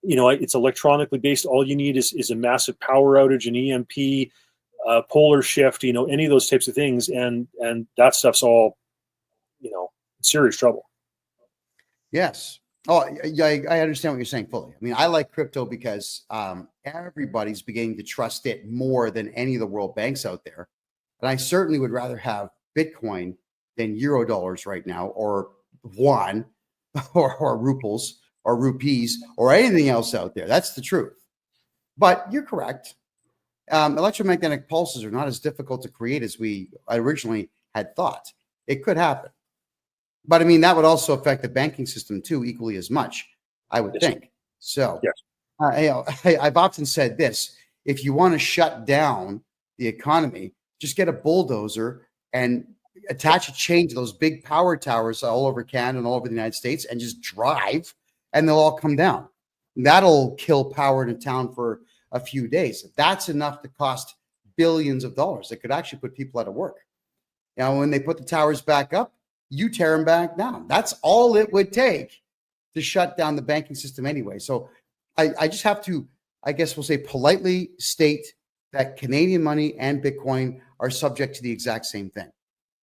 it's electronically based. All you need is a massive power outage, an EMP, polar shift, any of those types of things. And that stuff's all, serious trouble. Yes. Oh, yeah, I understand what you're saying fully. I mean, I like crypto because everybody's beginning to trust it more than any of the world banks out there. And I certainly would rather have Bitcoin than euro dollars right now, or yuan, or ruples, or rupees, or anything else out there. That's the truth. But you're correct. Electromagnetic pulses are not as difficult to create as we originally had thought. It could happen. But I mean, that would also affect the banking system too, equally as much, I would think. So I've often said this: if you want to shut down the economy, just get a bulldozer and attach a chain to those big power towers all over Canada and all over the United States, and just drive, and they'll all come down. That'll kill power in a town for a few days. That's enough to cost billions of dollars. It could actually put people out of work. Now, when they put the towers back up, you tear them back down. That's all it would take to shut down the banking system anyway. So I just have to, I guess we'll say, politely state that Canadian money and Bitcoin are subject to the exact same thing,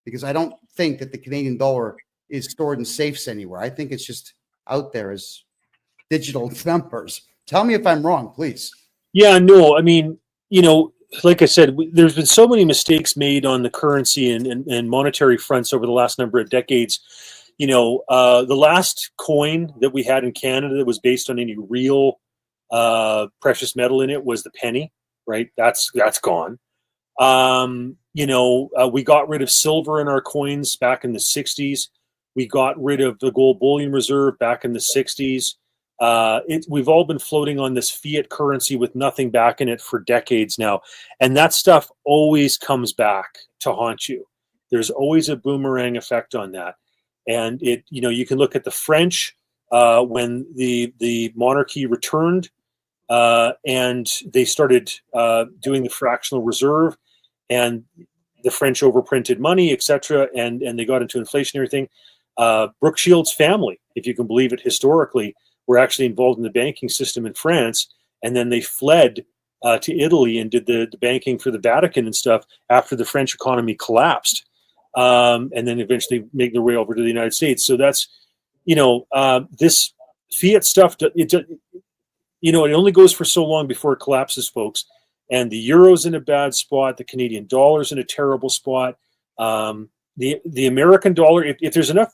because I don't think that the Canadian dollar is stored in safes anywhere. I think it's just out there as digital numbers. Tell me if I'm wrong, please. Yeah, no, I mean, like I said, there's been so many mistakes made on the currency and monetary fronts over the last number of decades. The last coin that we had in Canada that was based on any real precious metal in it was the penny, right? That's gone. We got rid of silver in our coins back in the 60s. We got rid of the gold bullion reserve back in the 60s. We've all been floating on this fiat currency with nothing back in it for decades now. And that stuff always comes back to haunt you. There's always a boomerang effect on that. And you can look at the French when the monarchy returned and they started doing the fractional reserve, and the French overprinted money, etc. And they got into inflationary thing. Brooke Shields' family, if you can believe it, historically, were actually involved in the banking system in France, and then they fled to Italy and did the banking for the Vatican and stuff after the French economy collapsed, and then eventually make their way over to the United States. So that's, this fiat stuff, it only goes for so long before it collapses, folks. And the euro's in a bad spot. The Canadian dollar's in a terrible spot. The American dollar, if there's enough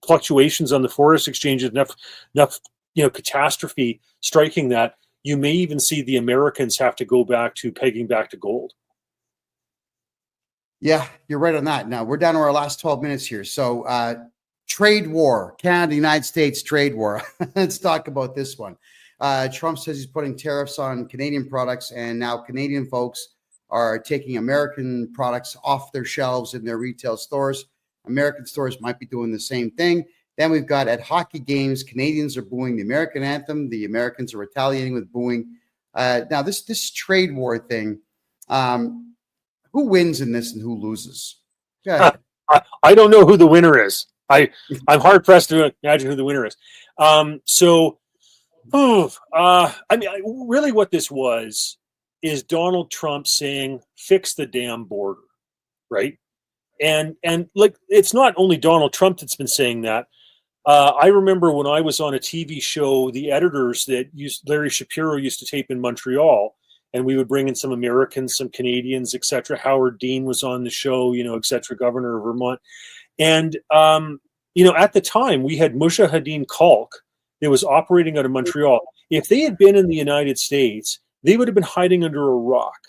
fluctuations on the forex exchanges, enough catastrophe striking, that you may even see the Americans have to go back to pegging back to gold. Yeah, you're right on that. Now we're down to our last 12 minutes here. So trade war, Canada, United States trade war. Let's talk about this one. Trump says he's putting tariffs on Canadian products, and now Canadian folks are taking American products off their shelves in their retail stores. American stores might be doing the same thing. Then we've got at hockey games, Canadians are booing the American anthem. The Americans are retaliating with booing. Now this trade war thing, who wins in this and who loses? I don't know who the winner is. I'm hard pressed to imagine who the winner is. Really what this was is Donald Trump saying, fix the damn border, right? And like, it's not only Donald Trump that's been saying that. I remember when I was on a TV show, the editors that Larry Shapiro used to tape in Montreal, and we would bring in some Americans, some Canadians, etc. Howard Dean was on the show, etc., governor of Vermont. And, at the time, we had Mujahideen Khalq that was operating out of Montreal. If they had been in the United States, they would have been hiding under a rock.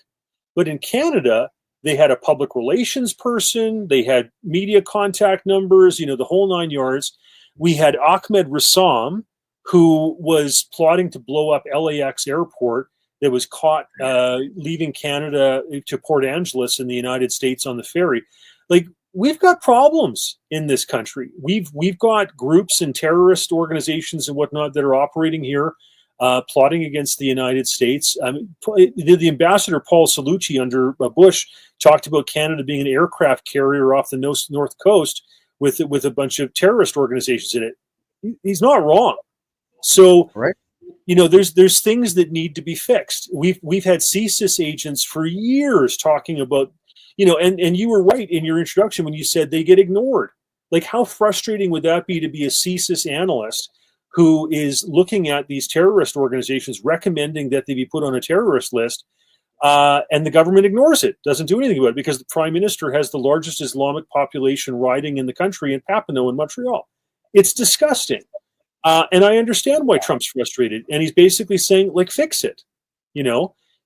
But in Canada, they had a public relations person, they had media contact numbers, the whole nine yards. We had Ahmed Rassam, who was plotting to blow up LAX airport, that was caught leaving Canada to Port Angeles in the United States on the ferry. Like, we've got problems in this country. We've got groups and terrorist organizations and whatnot that are operating here, plotting against the United States. The ambassador Paul Cellucci under Bush talked about Canada being an aircraft carrier off the north coast with a bunch of terrorist organizations in it. He's not wrong. So, right. There's things that need to be fixed. We've had CSIS agents for years talking about, and you were right in your introduction when you said they get ignored. Like, how frustrating would that be to be a CSIS analyst who is looking at these terrorist organizations, recommending that they be put on a terrorist list, And the government ignores it, doesn't do anything about it, because the prime minister has the largest Islamic population riding in the country in Papineau in Montreal. It's disgusting. And I understand why Trump's frustrated. And he's basically saying, like, fix it.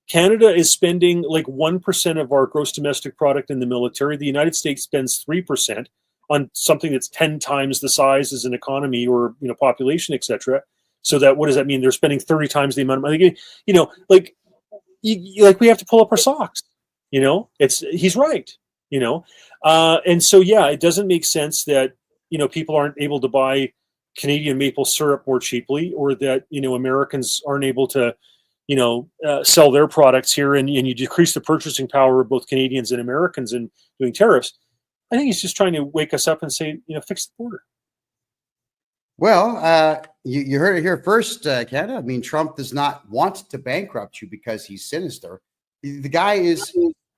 Canada is spending like 1% of our gross domestic product in the military. The United States spends 3% on something that's 10 times the size as an economy or, population, etc. So that, what does that mean? They're spending 30 times the amount of money. We have to pull up our socks. He's right. And so, yeah, it doesn't make sense that, people aren't able to buy Canadian maple syrup more cheaply, or that, Americans aren't able to, sell their products here, and you decrease the purchasing power of both Canadians and Americans in doing tariffs. I think he's just trying to wake us up and say, fix the border. Well, you heard it here first, Canada. I mean, Trump does not want to bankrupt you because he's sinister. The guy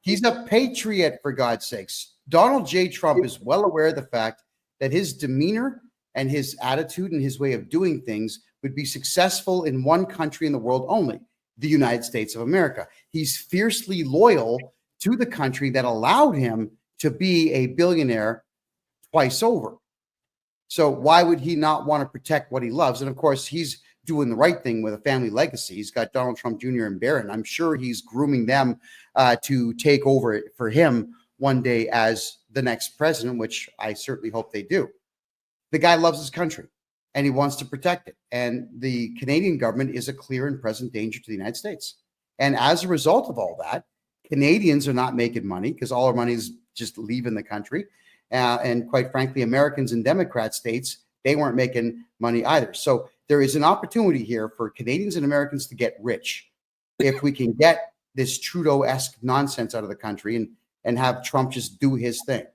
he's a patriot, for God's sakes. Donald J. Trump is well aware of the fact that his demeanor and his attitude and his way of doing things would be successful in one country in the world only, the United States of America. He's fiercely loyal to the country that allowed him to be a billionaire twice over. So why would he not want to protect what he loves? And of course, he's doing the right thing with a family legacy. He's got Donald Trump Jr. and Barron. I'm sure he's grooming them to take over for him one day as the next president, which I certainly hope they do. The guy loves his country and he wants to protect it. And the Canadian government is a clear and present danger to the United States. And as a result of all that, Canadians are not making money because all our money is just leaving the country. And quite frankly, Americans in Democrat states, they weren't making money either. So there is an opportunity here for Canadians and Americans to get rich if we can get this Trudeau-esque nonsense out of the country and have Trump just do his thing.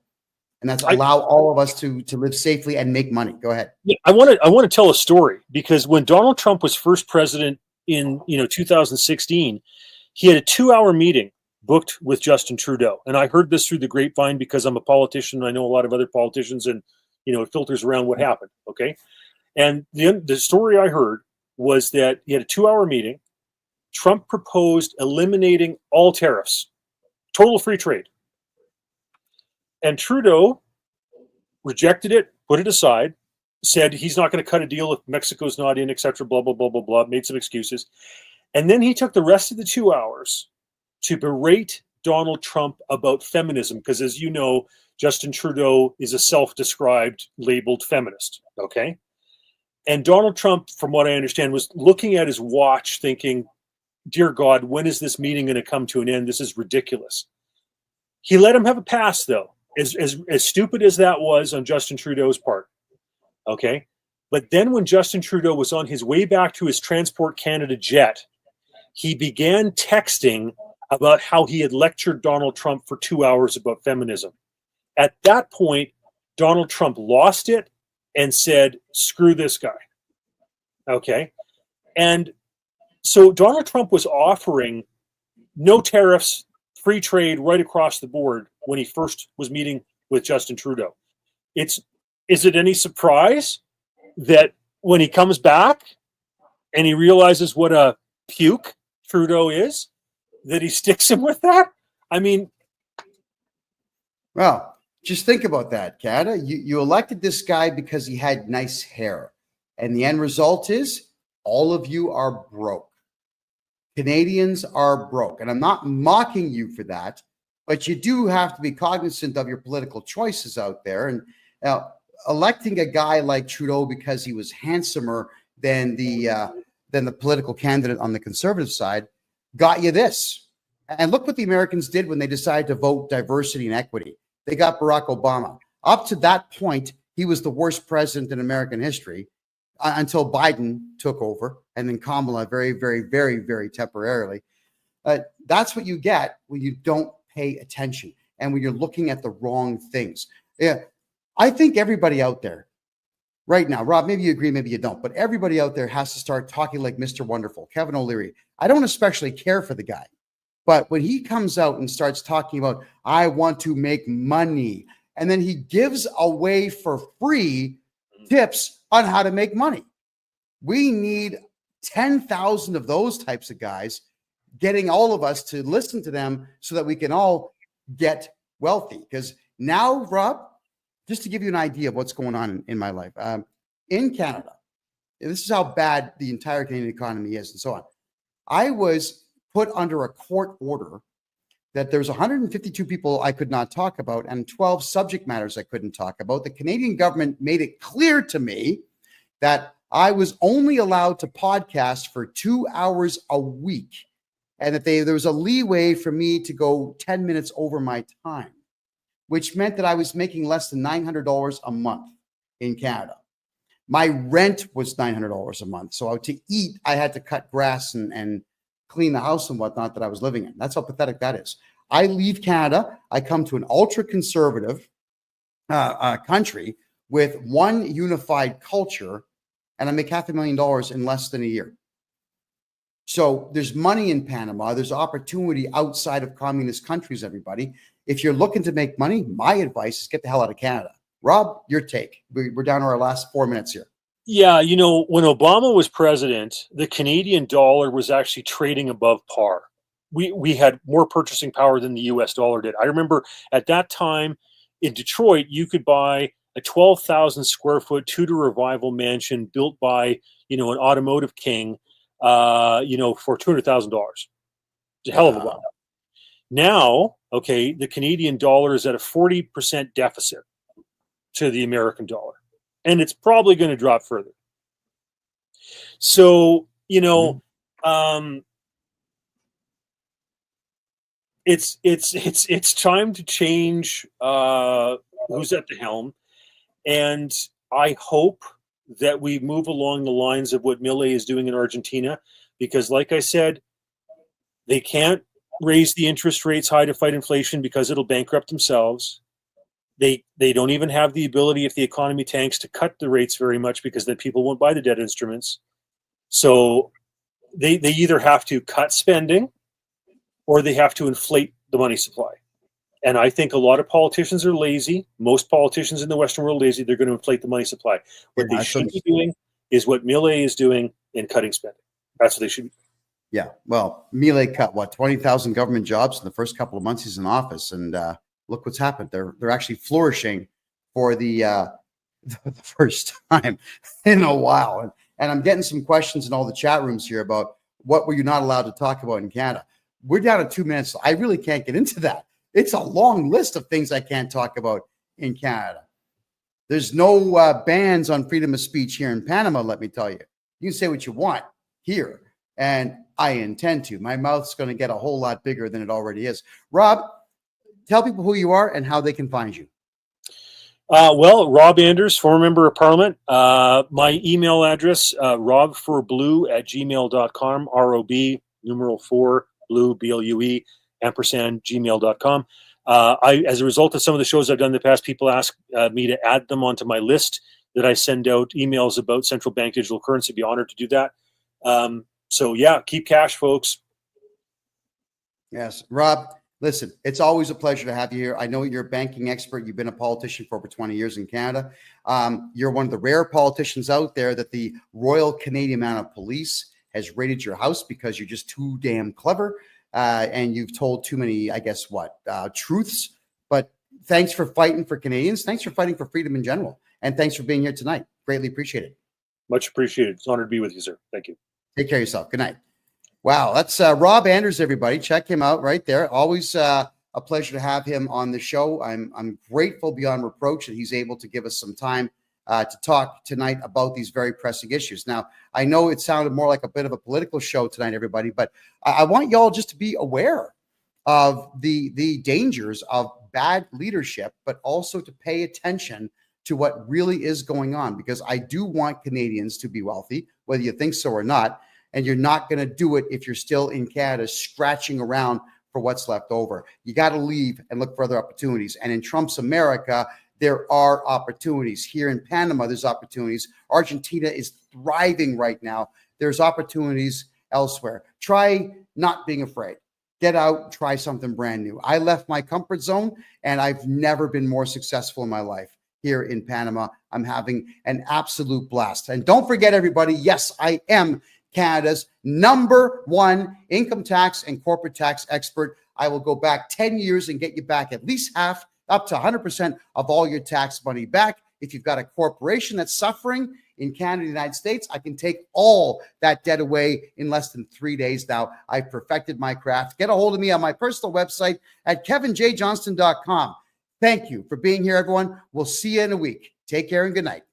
And that's allow all of us to live safely and make money. Go ahead. Yeah, I want to tell a story, because when Donald Trump was first president in 2016, he had a 2-hour meeting booked with Justin Trudeau. And I heard this through the grapevine because I'm a politician and I know a lot of other politicians, and it filters around what happened. Okay. And the story I heard was that he had a 2-hour meeting. Trump proposed eliminating all tariffs, total free trade. And Trudeau rejected it, put it aside, said he's not going to cut a deal if Mexico's not in, etc., blah, blah, blah, blah, blah, made some excuses. And then he took the rest of the 2 hours to berate Donald Trump about feminism, because, as you know, Justin Trudeau is a self-described labeled feminist, okay? And Donald Trump, from what I understand, was looking at his watch thinking, dear God, when is this meeting going to come to an end? This is ridiculous. He let him have a pass, though, as stupid as that was on Justin Trudeau's part, okay? But then when Justin Trudeau was on his way back to his Transport Canada jet, he began texting about how he had lectured Donald Trump for 2 hours about feminism. At that point, Donald Trump lost it and said, screw this guy. Okay. And so Donald Trump was offering no tariffs, free trade right across the board when he first was meeting with Justin Trudeau. Is it any surprise that when he comes back and he realizes what a puke Trudeau is, that he sticks him with that? I mean, well, just think about that, Canada. You elected this guy because he had nice hair. And the end result is all of you are broke. Canadians are broke. And I'm not mocking you for that, but you do have to be cognizant of your political choices out there. And electing a guy like Trudeau because he was handsomer than the political candidate on the conservative side got you this. And look what the Americans did when they decided to vote diversity and equity. They got Barack Obama. Up to that point, he was the worst president in American history until Biden took over, and then Kamala very, very, very, very temporarily. That's what you get when you don't pay attention and when you're looking at the wrong things. Yeah, I think everybody out there right now, Rob, maybe you agree, maybe you don't, but everybody out there has to start talking like Mr. Wonderful, Kevin O'Leary. I don't especially care for the guy. But when he comes out and starts talking about, I want to make money, and then he gives away for free tips on how to make money. We need 10,000 of those types of guys getting all of us to listen to them so that we can all get wealthy. Because now, Rob, just to give you an idea of what's going on in my life, in Canada, this is how bad the entire Canadian economy is and so on. I was put under a court order that there's 152 people I could not talk about and 12 subject matters I couldn't talk about. The Canadian government made it clear to me that I was only allowed to podcast for 2 hours a week, and that there was a leeway for me to go 10 minutes over my time, which meant that I was making less than $900 a month in Canada. My rent was $900 a month. So to eat, I had to cut grass and clean the house and whatnot that I was living in. That's how pathetic that is. I leave Canada. I come to an ultra-conservative country with one unified culture, and I make $500,000 in less than a year. So there's money in Panama. There's opportunity outside of communist countries, everybody. If you're looking to make money, my advice is get the hell out of Canada. Rob, your take. We're down to our last 4 minutes here. Yeah, when Obama was president, the Canadian dollar was actually trading above par. We had more purchasing power than the US dollar did. I remember at that time in Detroit, you could buy a 12,000 square foot Tudor Revival mansion built by, an automotive king, for $200,000. It's a hell of a lot. Now, okay, the Canadian dollar is at a 40% deficit to the American dollar, and it's probably going to drop further. So, it's time to change who's at the helm, and I hope that we move along the lines of what Milei is doing in Argentina, because, like I said, they can't raise the interest rates high to fight inflation because it'll bankrupt themselves. They don't even have the ability, if the economy tanks, to cut the rates very much because then people won't buy the debt instruments. So they either have to cut spending or they have to inflate the money supply. And I think a lot of politicians are lazy. Most politicians in the Western world are lazy. They're going to inflate the money supply. What they should be doing is what Milei is doing in cutting spending. That's what they should be doing. Yeah. Well, Milei cut 20,000 government jobs in the first couple of months he's in office, and look what's happened. They're actually flourishing for the first time in a while. And I'm getting some questions in all the chat rooms here about what were you not allowed to talk about in Canada. We're down to 2 minutes. I really can't get into that. It's a long list of things I can't talk about in Canada. There's no bans on freedom of speech here in Panama, let me tell you. You can say what you want here, and I intend to. My mouth's going to get a whole lot bigger than it already is. Rob, tell people who you are and how they can find you. Well, Rob Anders, former member of Parliament. My email address, robforblue@gmail.com, ROB, numeral 4, blue, BLUE, ampersand, gmail.com. As a result of some of the shows I've done in the past, people ask me to add them onto my list that I send out emails about central bank digital currency. I'd be honored to do that. So, yeah, keep cash, folks. Yes. Rob, listen, it's always a pleasure to have you here. I know you're a banking expert. You've been a politician for over 20 years in Canada. You're one of the rare politicians out there that the Royal Canadian Mounted Police has raided your house because you're just too damn clever. And you've told too many, truths. But thanks for fighting for Canadians. Thanks for fighting for freedom in general. And thanks for being here tonight. Greatly appreciated. Much appreciated. It's an honor to be with you, sir. Thank you. Take care of yourself. Good night. Wow, that's Rob Anders, everybody. Check him out right there. Always a pleasure to have him on the show. I'm grateful beyond reproach that he's able to give us some time to talk tonight about these very pressing issues. Now, I know it sounded more like a bit of a political show tonight, everybody, but I want y'all just to be aware of the dangers of bad leadership, but also to pay attention to what really is going on, because I do want Canadians to be wealthy, whether you think so or not. And you're not going to do it if you're still in Canada scratching around for what's left over. You got to leave and look for other opportunities. And in Trump's America, there are opportunities. Here in Panama, there's opportunities. Argentina is thriving right now. There's opportunities elsewhere. Try not being afraid. Get out, try something brand new. I left my comfort zone, and I've never been more successful in my life. Here in Panama, I'm having an absolute blast. And don't forget, everybody, yes, I am Canada's #1 income tax and corporate tax expert. I will go back 10 years and get you back at least half, up to 100% of all your tax money back. If you've got a corporation that's suffering in Canada and the United States, I can take all that debt away in less than 3 days now. I've perfected my craft. Get a hold of me on my personal website at kevinjjohnston.com. Thank you for being here, everyone. We'll see you in a week. Take care and good night.